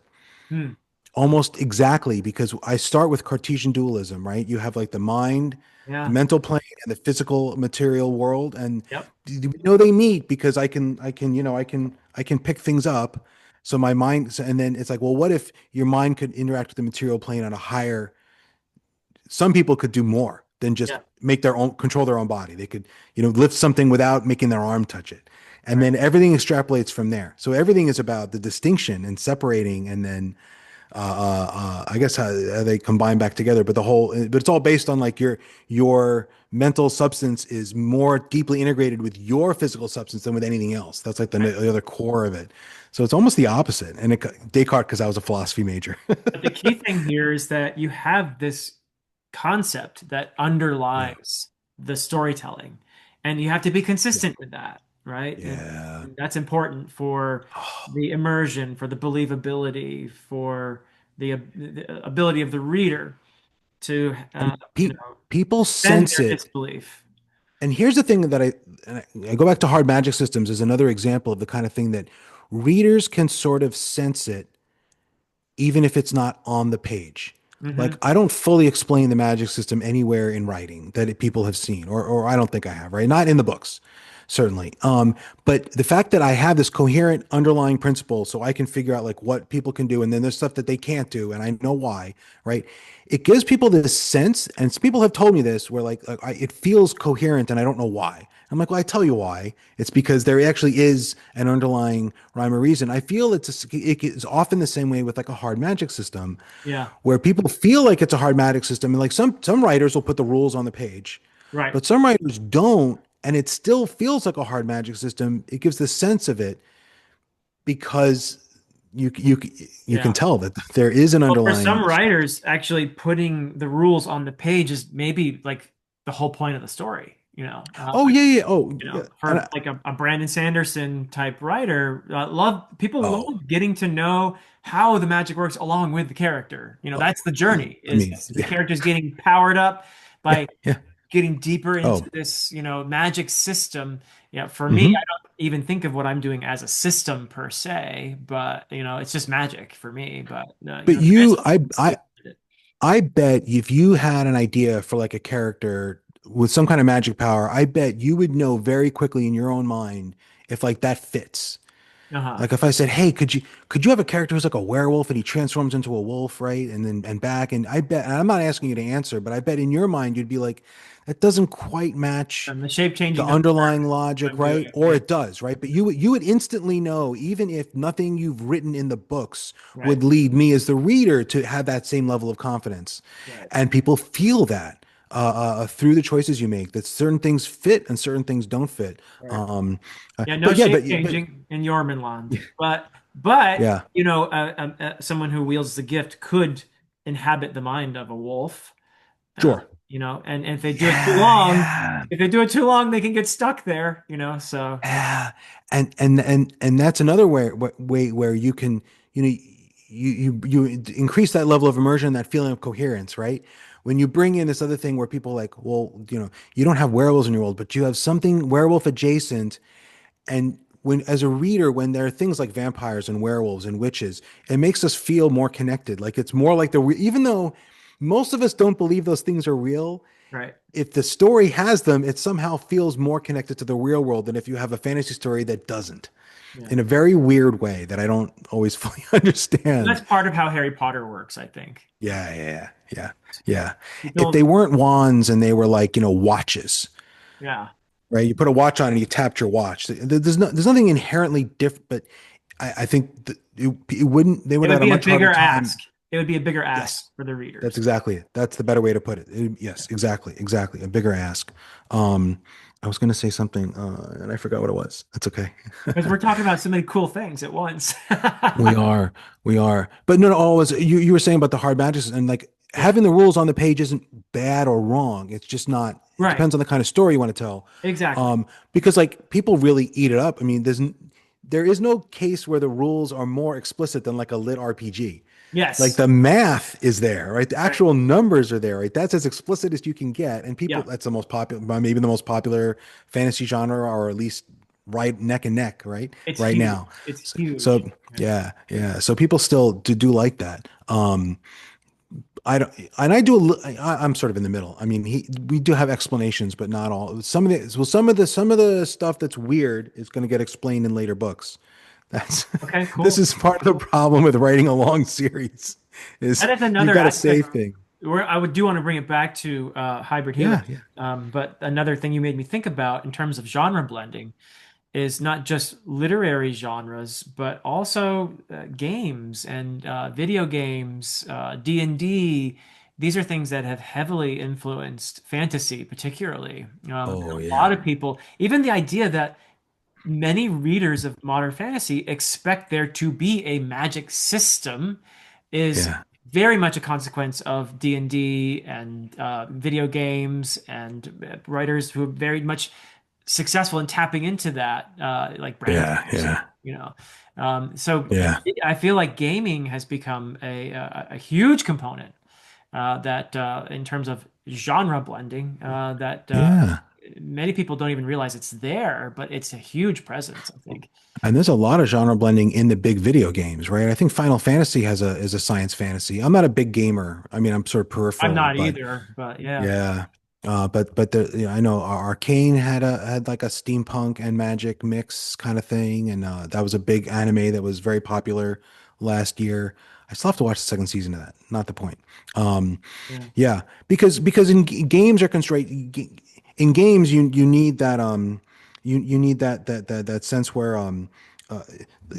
Hmm. Almost exactly, because I start with Cartesian dualism, right? You have like the mind, the Yeah. mental plane, and the physical material world, and Yep. we know they meet because I can pick things up. So my mind, and then it's like, well, what if your mind could interact with the material plane on a higher? Some people could do more than just Yeah. make their own control their own body. They could, lift something without making their arm touch it, and Right. then everything extrapolates from there. So everything is about the distinction and separating, and then I guess how they combine back together, but but it's all based on like your mental substance is more deeply integrated with your physical substance than with anything else. That's like Right. the other core of it. So it's almost the opposite. And Descartes, because I was a philosophy major. But the key thing here is that you have this concept that Yeah, underlies the storytelling, and you have to be yeah, consistent with that, right? yeah. And that's important for the immersion, for the believability, for the ability of the reader to, And people suspend sense their it. disbelief. And here's the thing that I go back to hard magic systems as another example of the kind of thing that readers can sort of sense it even if it's not on the page. Like Hmm. I don't fully explain the magic system anywhere in writing that people have seen, or I don't think I have, right? Not in the books, certainly. But the fact that I have this coherent underlying principle, so I can figure out like what people can do, and then there's stuff that they can't do, and I know why, right? It gives people this sense, and people have told me this, where it feels coherent, and I don't know why. I'm like, well, I tell you why. It's because there actually is an underlying rhyme or reason. I feel it is often the same way with like a hard magic system, Yeah, where people feel like it's a hard magic system, and like some writers will put the rules on the page, right. but some writers don't, and it still feels like a hard magic system. It gives the sense of it because you can Yeah. tell that there is an Well, for underlying some structure. writers, actually putting the rules on the page is maybe like the whole point of the story, Oh yeah, yeah. Oh yeah. for like a Brandon Sanderson type writer, people Oh, love getting to know how the magic works along with the character. oh, That's the journey, I is mean, the yeah, characters getting powered up yeah, by yeah. getting deeper into Oh, this, magic system. For me, I hmm. don't even think of what I'm doing as a system per se, but it's just magic for me. But But the magic is I bet if you had an idea for like a character with some kind of magic power, I bet you would know very quickly in your own mind if like that fits. uh-huh. Like if I said, "Hey, could you have a character who's like a werewolf and he transforms into a wolf, right? And then and back." And I bet, and I'm not asking you to answer, but I bet in your mind you'd be like, "That doesn't quite match And the shape the changing doesn't work. underlying What logic, I'm right?" doing. Or Yeah. it does, right? But you would instantly know, even if nothing you've written in the books Right. would lead me as the reader to have that same level of confidence. Right. And people feel that through the choices you make, that certain things fit and certain things don't fit. Right. Um, Yeah, no but yeah, shape but changing in Yormanland, but yeah, someone who wields the gift could inhabit the mind of a wolf. sure. And if they do it too Yeah, long, yeah. if they do it too long, they can get stuck there. So Yeah, and that's another way where you can you increase that level of immersion, that feeling of coherence, right? When you bring in this other thing where people like, well, you don't have werewolves in your world, but you have something werewolf adjacent, and when as a reader, when there are things like vampires and werewolves and witches, it makes us feel more connected. Like it's more like even though most of us don't believe those things are real, right. if the story has them, it somehow feels more connected to the real world than if you have a fantasy story that doesn't, Yeah. in a very weird way that I don't always fully That's understand. part of how Harry Potter works, I think. Yeah, yeah, yeah, yeah. If they People, weren't wands and they were like, watches, yeah. right? You put a watch on and you tapped your watch. There's nothing inherently different, but I think that it wouldn't, they It would would have had a be a much harder bigger time. ask. It would be a bigger ask Yes. for the That's readers. exactly it. That's the better way to put it. Yes, exactly, exactly. A bigger ask. Um, I was going to say something, and I forgot what it was. That's okay. Because we're talking about so many cool things at once. We are, we are. But no, no, always. You were saying about the hard matches, and like Yeah. having the rules on the page isn't bad or wrong. It's just not. It Right. depends on the kind of story you want to tell. Exactly. Because like people really eat it up. I mean, there is no case where the rules are more explicit than like a lit RPG. Like Yes. the math is there, right? The Right. actual numbers are there, right? That's as explicit as you can get. And people, Yeah. that's the most popular, maybe the most popular fantasy genre, or at least right neck and neck, right? It's Right huge. now. It's So, huge. Yeah. yeah, yeah. So people still do like that. I don't, and I do, I'm sort of in the middle. I mean, we do have explanations, but not all. Some of the stuff that's weird is going to get explained in later books. That's, Okay, this cool. is part of the problem with writing a long series is That is you've another got to aspect save things. where I would do want to bring it back to hybrid Yeah, helix. yeah. But another thing you made me think about in terms of genre blending is not just literary genres, but also games and video games, D&D. These are things that have heavily influenced fantasy, particularly. Oh A lot yeah. of people, even the idea that many readers of modern fantasy expect there to be a magic system is Yeah. very much a consequence of D&D and video games and writers who are very much successful in tapping into that, like Brandon Yeah. Sanderson, Yeah. you know. So Yeah. I feel like gaming has become a huge component that in terms of genre blending that Yeah. many people don't even realize it's there, but it's a huge presence, I think. And there's a lot of genre blending in the big video games, right? I think Final Fantasy has a is a science fantasy. I'm not a big gamer. I mean, I'm sort of I'm peripheral, not but either, but yeah, yeah. But the I know Arcane had like a steampunk and magic mix kind of thing, and that was a big anime that was very popular last year. I still have to watch the second season of that. Not the point. Um, yeah, yeah, because games are constrained. In games, you need that you need that sense where uh,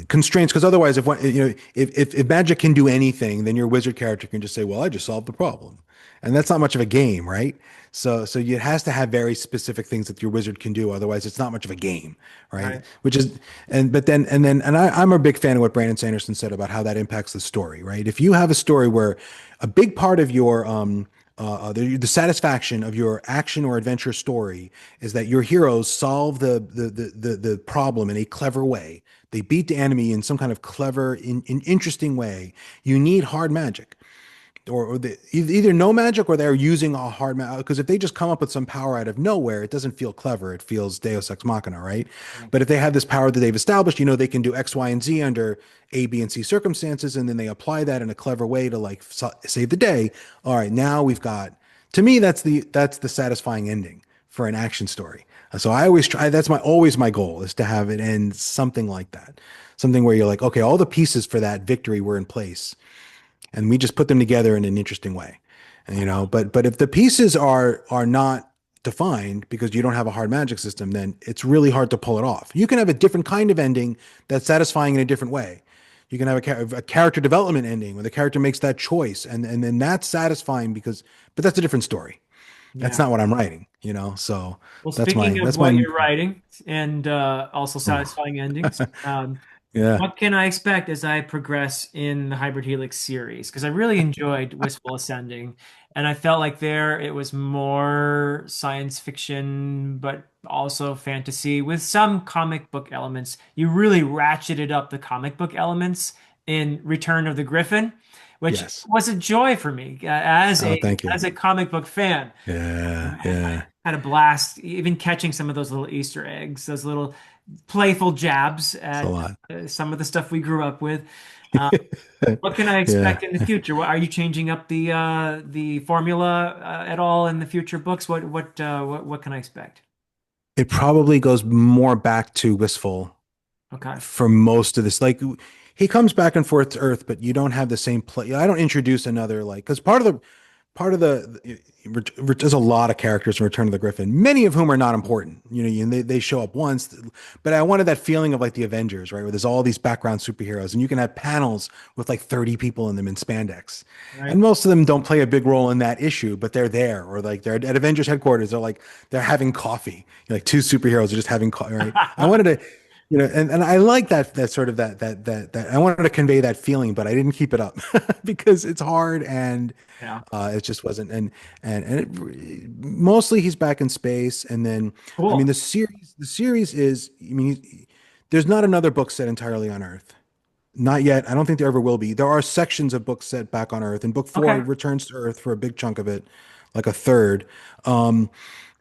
constraints, because otherwise if one if magic can do anything, then your wizard character can just say, well, I just solved the problem, and that's not much of a game, right? So it has to have very specific things that your wizard can do, otherwise it's not much of a game, right? right, Which is and I'm a big fan of what Brandon Sanderson said about how that impacts the story, right? If you have a story where a big part of your the satisfaction of your action or adventure story is that your heroes solve the problem in a clever way. They beat the enemy in some kind of clever, interesting way. You need hard magic either no magic or they're using a hard magic. Because if they just come up with some power out of nowhere, it doesn't feel clever. It feels Deus Ex Machina, right? yeah, But if they have this power that they've established, they can do X, Y, and Z under A, B, and C circumstances, and then they apply that in a clever way to like save the day. All right, now we've got. To me, that's the satisfying ending for an action story. So I always try. That's my always my goal is to have it end something like that, something where you're like, okay, all the pieces for that victory were in place and we just put them together in an interesting way. And, but if the pieces are not defined because you don't have a hard magic system, then it's really hard to pull it off. You can have a different kind of ending that's satisfying in a different way. You can have a character development ending where the character makes that choice, and then that's satisfying but that's a different story. That's yeah. not what I'm writing. So Well, that's my speaking of that's what my you're writing and also oh, satisfying endings, yeah. what can I expect as I progress in the Hybrid Helix series? Because I really enjoyed Wistful Ascending, and I felt like there it was more science fiction, but also fantasy with some comic book elements. You really ratcheted up the comic book elements in Return of the Griffin, which Yes. was a joy for me as Oh, thank you. a comic book fan. Yeah, I yeah. had a blast, even catching some of those little Easter eggs, those little playful jabs It's a at lot. some of the stuff we grew up with. Uh, what can I Yeah. expect in the future? Are you changing up the formula at all in the future books? What can I expect? It probably goes more back to Wistful Okay. for most of this. Like he comes back and forth to Earth, but you don't have the same play. I don't introduce another like because there's a lot of characters in Return of the Griffin, many of whom are not important. And they show up once, but I wanted that feeling of like the Avengers, right? Where there's all these background superheroes, and you can have panels with like 30 people in them in spandex, and Right. most of them don't play a big role in that issue, but they're there, or like they're at Avengers headquarters. They're having coffee, like two superheroes are just having coffee, right? I wanted to. And I like that sort of that I wanted to convey that feeling, but I didn't keep it up because it's hard and Yeah. it just wasn't. Mostly he's back in space, and then I mean Cool. the series is I mean there's not another book set entirely on Earth, not yet. I don't think there ever will be. There are sections of books set back on Earth, and book four Okay. returns to Earth for a big chunk of it, like a third. Um,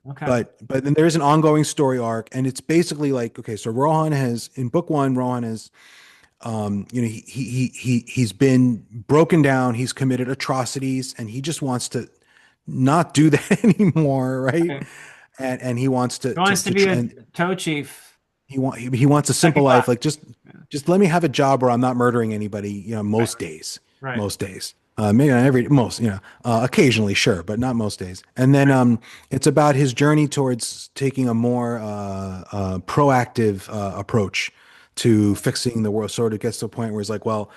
Okay. but then there is an ongoing story arc, and it's basically like okay, so Rohan has in book one, Rohan has he's been broken down, he's committed atrocities, and he just wants to not do that anymore, right? Okay. And he wants to He wants to be a and toe chief. he wants a simple Second life, class. like Yeah. just let me have a job where I'm not murdering anybody, Right. most days, Right. most days. Maybe not every most, occasionally, sure, but not most days. And then it's about his journey towards taking a more proactive approach to fixing the world. Sort of gets to a point where he's like, well,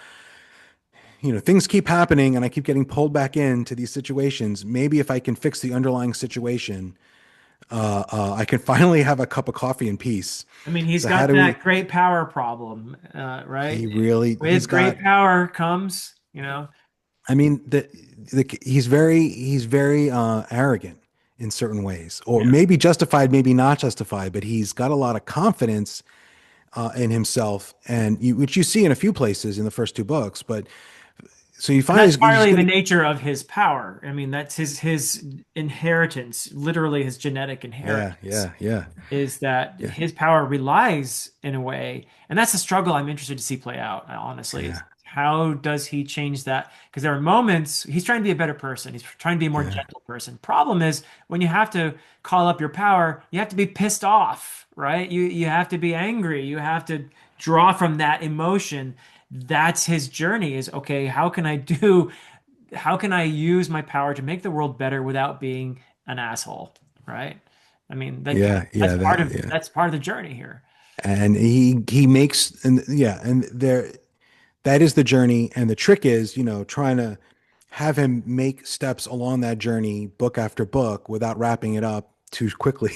things keep happening, and I keep getting pulled back into these situations. Maybe if I can fix the underlying situation, I can finally have a cup of coffee in peace. I mean, he's So how got do we? that great power problem, right? He really, he's With got. great power comes, I mean, he's very arrogant in certain ways, or yeah. maybe justified, maybe not justified, but he's got a lot of confidence in himself, and which you see in a few places in the first two books. But so you And find that's he's partly the getting, nature of his power. I mean, that's his inheritance, literally his genetic yeah, inheritance, yeah, yeah, is that yeah, his power relies in a way, and that's the struggle I'm interested to see play out, honestly, is yeah, how does he change that? Because there are moments he's trying to be a better person, he's trying to be a more yeah, gentle person. Problem is when you have to call up your power, you have to be pissed off, right? You have to be angry, you have to draw from that emotion. That's his journey is okay, how can I use my power to make the world better without being an asshole, right? I mean, yeah, yeah, yeah. that's part of the journey here. And he makes, and yeah, and there, that is the journey. And the trick is, trying to have him make steps along that journey, book after book, without wrapping it up too quickly.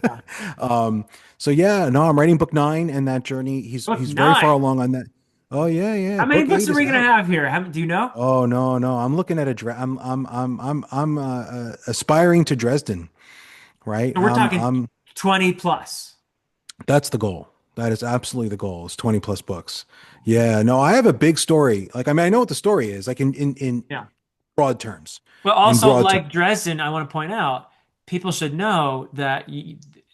Yeah. um, so yeah, no, I'm writing book 9, and that journey, he's Book he's very far nine. along on that. Oh yeah, yeah. How many Book books 8 are is we gonna out. have here? Do you know? Oh no, no, I'm looking at a I'm aspiring to Dresden, right? So we're talking 20 plus. That's the goal. That is absolutely the goal. Is 20 plus books. Yeah, no, I have a big story. Like, I mean, I know what the story is, like in Yeah. broad terms. But In also, broad like terms. Dresden, I want to point out, people should know that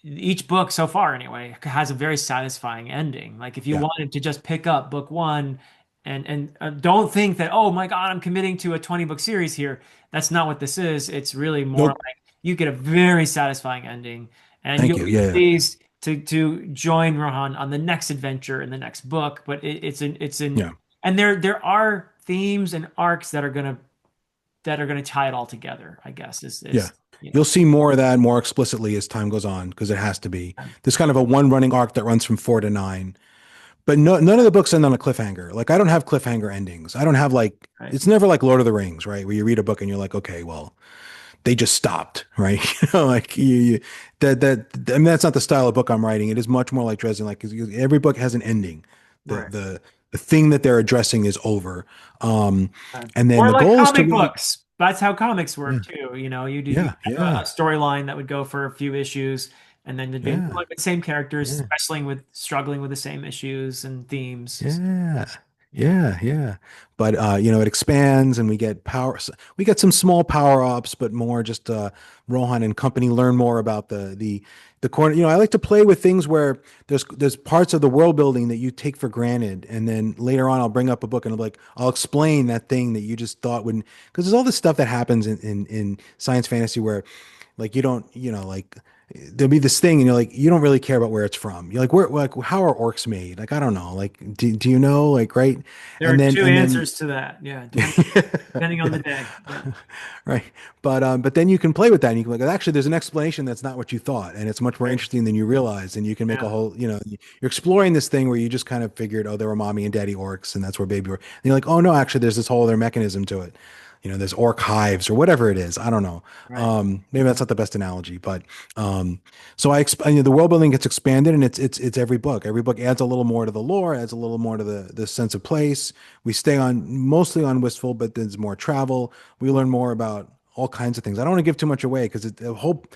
each book so far, anyway, has a very satisfying ending. Like if you Yeah. wanted to just pick up book one and don't think that, oh my God, I'm committing to a 20 book series here. That's not what this is. It's really more Nope. like you get a very satisfying ending, and Thank you'll you. be Yeah, yeah. pleased to join Rohan on the next adventure in the next book. But it's an Yeah. and there are themes and arcs that are going to tie it all together, I guess, Yeah. is, You'll see more of that more explicitly as time goes on, because it has to be. There's kind of a one running arc that runs from 4 to 9. But no, none of the books end on a cliffhanger. Like, I don't have cliffhanger endings. I don't have, like, right. it's never like Lord of the Rings, right? Where you read a book and you're like, okay, well, they just stopped, right? Like I mean, that's not the style of book I'm writing. It is much more like Dresden. Like, 'cause every book has an ending. The Right. the the thing that they're addressing is over. Um, Right. and then Or the like goal is to comic really, books. That's how comics yeah, work too. You yeah, have a yeah, storyline that would go for a few issues, and then they'd be yeah, like the same characters yeah. struggling with the same issues and themes. Yeah. Yeah. Yeah, yeah. But it expands, and we get power, we get some small power ups, but more just Rohan and company learn more about the corner. I like to play with things where there's parts of the world building that you take for granted, and then later on I'll bring up a book and I'll explain that thing that you just thought wouldn't, because there's all this stuff that happens in science fantasy where, like, you don't, like, there'll be this thing and you're like, you don't really care about where it's from. You're like, where, like, how are orcs made? Like, I don't know. Like, do you know? Like, right. There are And then, two and then, answers to that. Yeah, depending on yeah, the day. Yeah. right. But then you can play with that, and you can, like, actually, there's an explanation that's not what you thought, and it's much more Right. interesting than you realize. And you can make a Yeah. whole, you're exploring this thing where you just kind of figured, oh, there were mommy and daddy orcs, and that's where baby orc. And you're like, oh no, actually, there's this whole other mechanism to it. There's orc hives or whatever it is. I don't know. Right. Maybe that's not the best analogy, but um, so the world building gets expanded, and it's every book. Every book adds a little more to the lore, adds a little more to the sense of place. We stay on mostly on Wistful, but there's more travel. We learn more about all kinds of things. I don't want to give too much away because the whole,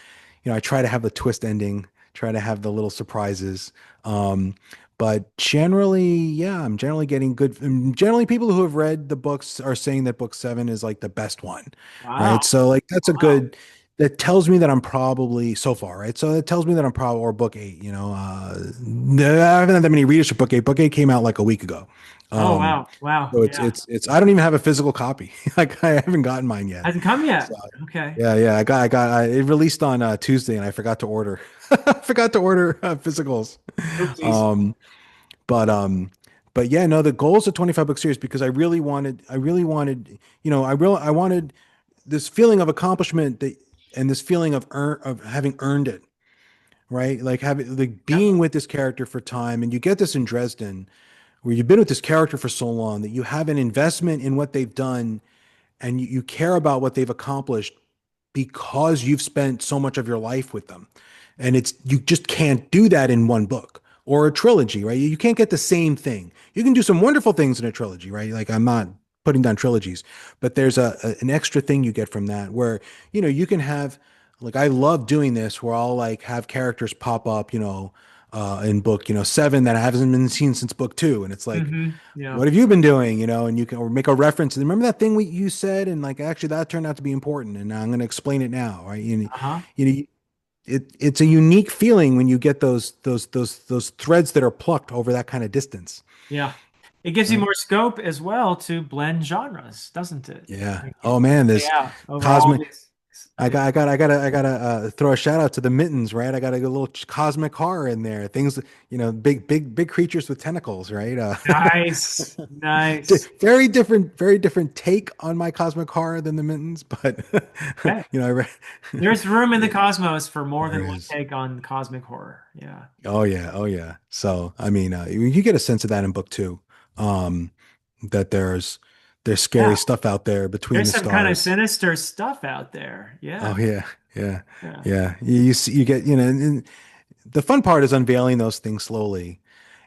I try to have the twist ending, try to have the little surprises. Um, but generally, yeah, I'm generally getting good. And generally, people who have read the books are saying that book 7 is like the best one, right? Wow. So, like, that's a Wow. good. That tells me that I'm probably so far, right? So it tells me that I'm probably, or book 8. I haven't had that many readers for book 8. Book 8 came out like a week ago. Oh Um, wow. Wow. so Yeah. it's I don't even have a physical copy. Like, I haven't gotten mine yet. Hasn't come So yet. Okay. yeah, yeah, it released on Tuesday, and I forgot to order. I forgot to order physicals. Oopsies. Um, but but yeah, no, the goal is a 25 book series because I wanted this feeling of accomplishment that, and this feeling of having earned it, right? Like having like Yep. being with this character for time, and you get this in Dresden, where you've been with this character for so long that you have an investment in what they've done, and you care about what they've accomplished because you've spent so much of your life with them. And it's you just can't do that in one book or a trilogy, right? You can't get the same thing. You can do some wonderful things in a trilogy, right? Like I'm not putting down trilogies, but there's an extra thing you get from that where, you can have like I love doing this where I'll like have characters pop up, in book, 7 that hasn't been seen since book 2. And it's like, Yeah. what have you been doing? And you can or make a reference. And remember that thing you said, and like actually that turned out to be important, and I'm going to explain it now, right? Uh-huh. You know, it's a unique feeling when you get those threads that are plucked over that kind of distance, Yeah. It gives you right? more scope as well to blend genres, doesn't it? Yeah. Like Oh it man, play this out over all cosmic. these. Yeah. I gotta throw a shout out to the mittens, right? I got a little cosmic horror in there. Things, big creatures with tentacles, right? Nice. Nice. Very different take on my cosmic horror than the mittens, but Okay. I read. There's room in the Yeah, cosmos for more there than one is. take on cosmic horror. Yeah. Oh yeah, oh yeah. So I mean, you get a sense of that in book 2, um, that there's Yeah. scary stuff out there between There's the some kind of stars. sinister stuff out there. Yeah. Oh yeah, yeah, Yeah. yeah. You see, you get, and the fun part is unveiling those things slowly,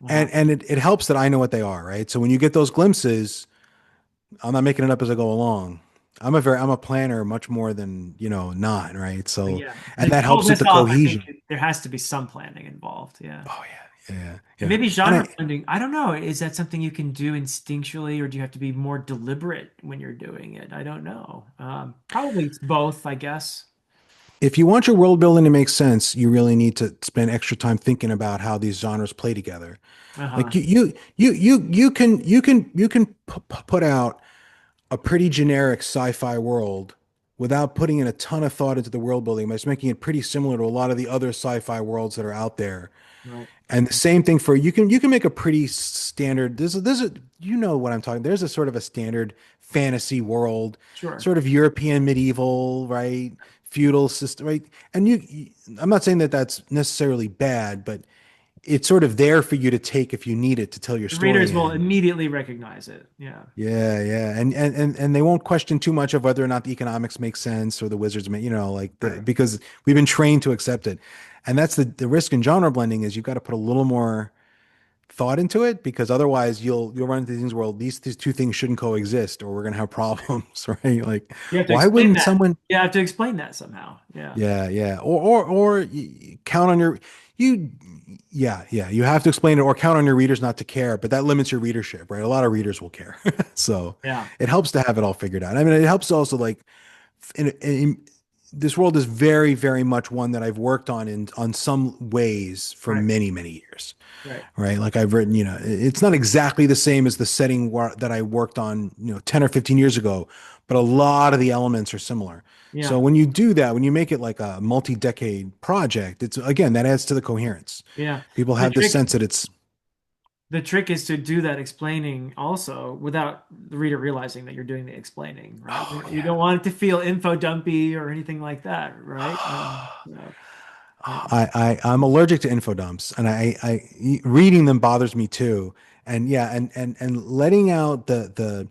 Uh-huh. and it helps that I know what they are, right? So when you get those glimpses, I'm not making it up as I go along. I'm a planner much more than, not, right? But So, yeah. and To that pull helps with this the off, I think cohesion. there has to be some planning involved. Yeah. Oh yeah, yeah, And yeah. maybe And genre blending, I don't know. Is that something you can do instinctually, or do you have to be more deliberate when you're doing it? I don't know. Probably it's both, I guess. if you want your world building to make sense, you really need to spend extra time thinking about how these genres play together. Like Uh-huh. you can put out a pretty generic sci-fi world without putting in a ton of thought into the world building, by just making it pretty similar to a lot of the other sci-fi worlds that are out there. Right. And the same thing for you can make a pretty standard. There's a you know what I'm talking. There's a sort of a standard fantasy world, Sure. sort of European medieval, right? Feudal system, right? And I'm not saying that that's necessarily bad, but it's sort of there for you to take if you need it to tell your The story readers will in. immediately recognize it. Yeah. Yeah, yeah. And they won't question too much of whether or not the economics make sense or the wizards make, like Right. because we've been trained to accept it. And that's the risk in genre blending is you've got to put a little more thought into it, because otherwise you'll run into things where these two things shouldn't coexist or we're gonna have problems, right? Like, You have to why explain wouldn't that. someone? You have to explain that somehow. Yeah. Yeah, yeah. Or count on you yeah. You have to explain it or count on your readers not to care, but that limits your readership, right? A lot of readers will care. So Yeah. it helps to have it all figured out. I mean, it helps also like this world is very, very much one that I've worked on some ways for Right. many, many years, Right. right? Like I've written, it's not exactly the same as the setting that I worked on, 10 or 15 years ago, but a lot of the elements are similar. So Yeah. when you do that, when you make it like a multi-decade project, it's again, that adds to the coherence. Yeah. People The have this trick sense that it's, the trick is to do that explaining also without the reader realizing that you're doing the explaining, right? oh You don't want it to feel info dumpy or anything like that, right? yeah. So, yeah. I'm allergic to info dumps, and reading them bothers me too. And yeah, and letting out the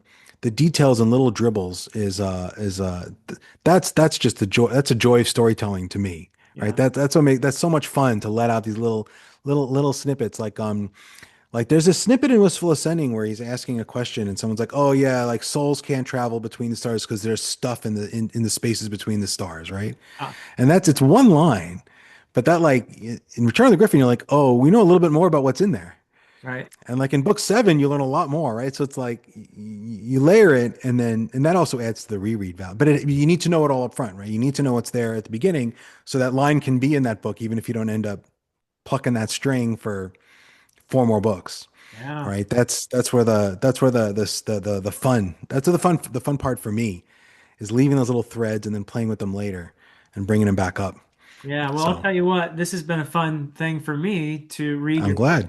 details and little dribbles that's just the joy. That's a joy of storytelling to me, right? Yeah. That's so much fun to let out these little snippets. Like there's a snippet in Wistful Ascending where he's asking a question, and someone's like, "Oh yeah, like souls can't travel between the stars because there's stuff in the spaces between the stars, right?" Ah, And it's one line, but that like in Return of the Griffin, you're like, oh, we know a little bit more about what's in there. right. And like in book 7, you learn a lot more, right? So it's like you layer it, and that also adds to the reread value. But you need to know it all up front, right? You need to know what's there at the beginning, so that line can be in that book, even if you don't end up plucking that string for 4 more books, Yeah. right? That's where the fun. That's the fun part for me is leaving those little threads and then playing with them later and bringing them back up. Yeah. Well, I'll So tell you what, this has been a fun thing for me to read I'm your book. glad.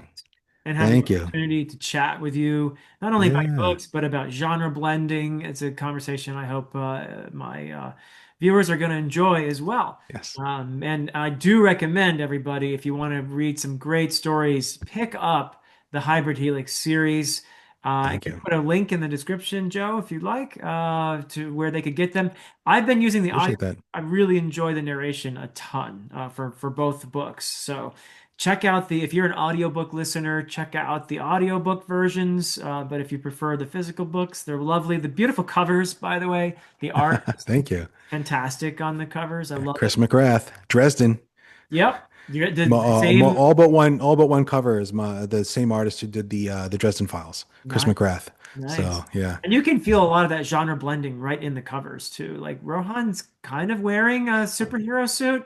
and have the Thank you. opportunity to chat with you, not only about Yeah. books, but about genre blending. It's a conversation I hope my viewers are going to enjoy as well. Yes. And I do recommend everybody, if you want to read some great stories, pick up the Hybrid Helix series. I Thank can you. put a link in the description, Joe, if you'd like, to where they could get them. I've been using the audio. Appreciate that. I really enjoy the narration a ton for both books. So check out the if you're an audiobook listener, check out the audiobook versions. But if you prefer the physical books, they're lovely. The beautiful covers, by the way, the art is Thank you. fantastic on the covers. I love Chris it. McGrath, Dresden. Yep, the same. All but one cover is the same artist who did the Dresden Files, Chris Nice, McGrath. nice. So yeah, And you can feel a lot of that genre blending right in the covers too. Like Rohan's kind of wearing a superhero suit,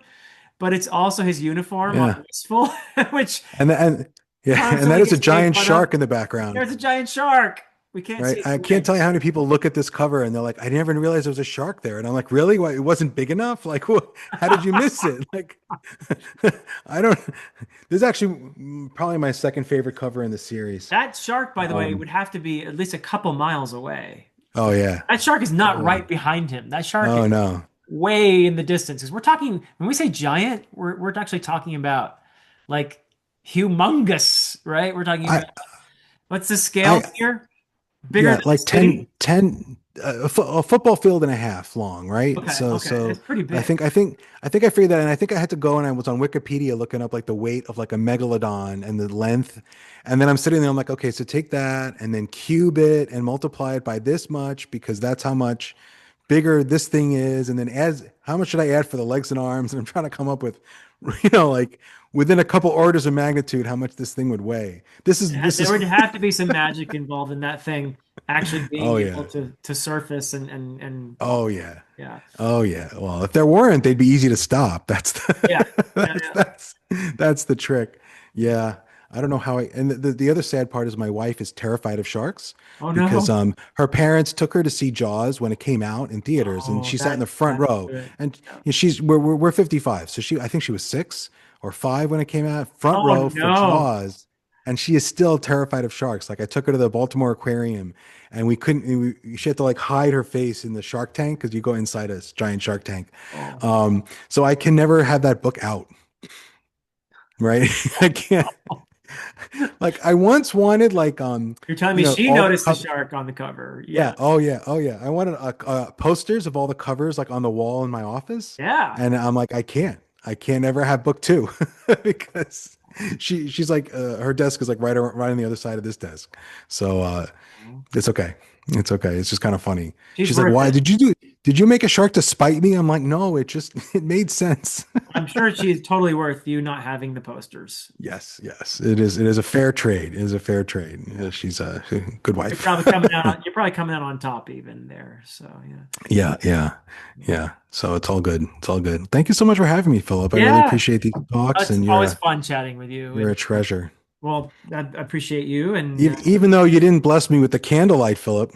but it's also his uniform on yeah, Wistful, which and yeah, and constantly that is a gets made giant fun of. shark in the background, There's a giant shark. We can't right? see it I from can't here. tell you how many people look at this cover and they're like, I never even realized there was a shark there, and I'm like, really? What? It wasn't big enough? Like, how did you miss it? Like, I don't. This is actually probably my second favorite cover in the series. That shark, by the way, Um, would have to be at least a couple miles away. oh yeah. That shark is not Oh, right behind him. That shark is oh no. way in the distance. Because we're talking, when we say giant, we're actually talking about like humongous, right? We're talking I about what's the scale I here? Bigger Yeah, than a like city? a football field and a half long, right? Okay, So, okay. That's so pretty I big. think, I think, I think I figured that, and I think I had to go and I was on Wikipedia looking up like the weight of like a megalodon and the length, and then I'm sitting there, I'm like, okay, so take that and then cube it and multiply it by this much because that's how much bigger this thing is, and then as how much should I add for the legs and arms? And I'm trying to come up with, like within a couple orders of magnitude, how much this thing would weigh. This There is, would have to be some magic involved in that thing actually being oh able yeah, to surface and oh yeah. yeah. Oh yeah. Well, if there weren't, they'd be easy to stop. That's Yeah. the Yeah, that's yeah. that's that's the trick. Yeah. I don't know how and the other sad part is my wife is terrified of sharks Oh because no. her parents took her to see Jaws when it came out in theaters and Oh, she sat in the that front that's row good. and Yeah. she's we're 55. So I think she was 6 or 5 when it came out, front Oh row for no. Jaws. And she is still terrified of sharks. Like I took her to the Baltimore Aquarium and we couldn't she had to like hide her face in the shark tank because you go inside a giant shark tank. Oh. So I can never have that book out, right? I can't. Like I once wanted like You're telling me she all the noticed the cover. shark on the cover. Yeah. Yeah. Oh yeah. Oh yeah. I wanted posters of all the covers like on the wall in my office, Yeah. and I'm like, I can't. I can't ever have book two because she's like her desk is like right on the other side of this desk. So it's okay. It's okay. It's just kind of funny. She's She's like, worth "Why it. did you make a shark to spite me?" I'm like, "No, it just it made sense." I'm sure she's totally worth you not having the posters. Yes, yes. It is a fair trade. It is a fair trade. Yeah. She's a good You're wife. probably coming out. You're probably coming out on top even there. So yeah. Yeah, yeah. Yeah. So it's all good. It's all good. Thank you so much for having me, Philip. I really Yeah. appreciate these talks It's and always fun chatting with you. you're a And treasure. well, I appreciate you. And Even though you didn't bless me with the candlelight, Philip.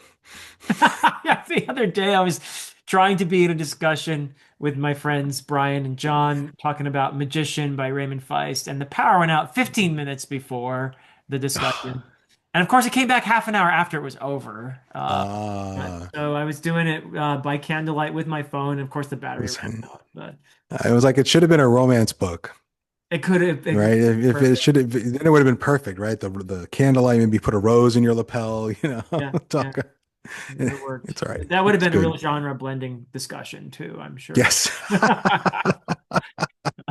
yeah, the other day I was trying to be in a discussion with my friends Brian and John talking about Magician by Raymond Feist, and the power went out 15 minutes before the discussion. And of course, it came back half an hour after it was over. Ah, So I was doing it by candlelight with my phone. And of course, the it battery was, ran out, but it was like it should have been a romance book, it could right? have If it perfect. should have, then it would have been perfect, right? The candlelight, maybe put a rose in your lapel, Yeah, yeah, talk. it would have worked. It's all right. That would have It's been a real good. genre blending discussion too, I'm sure. Yes,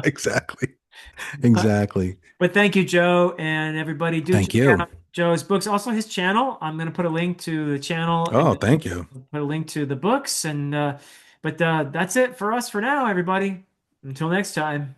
exactly. But Exactly. but thank you, Joe, and everybody. Do Thank check you. out Joe's books. Also, his channel. I'm going to put a link to the channel Oh, and thank you. put a link to the books. And but that's it for us for now, everybody. Until next time.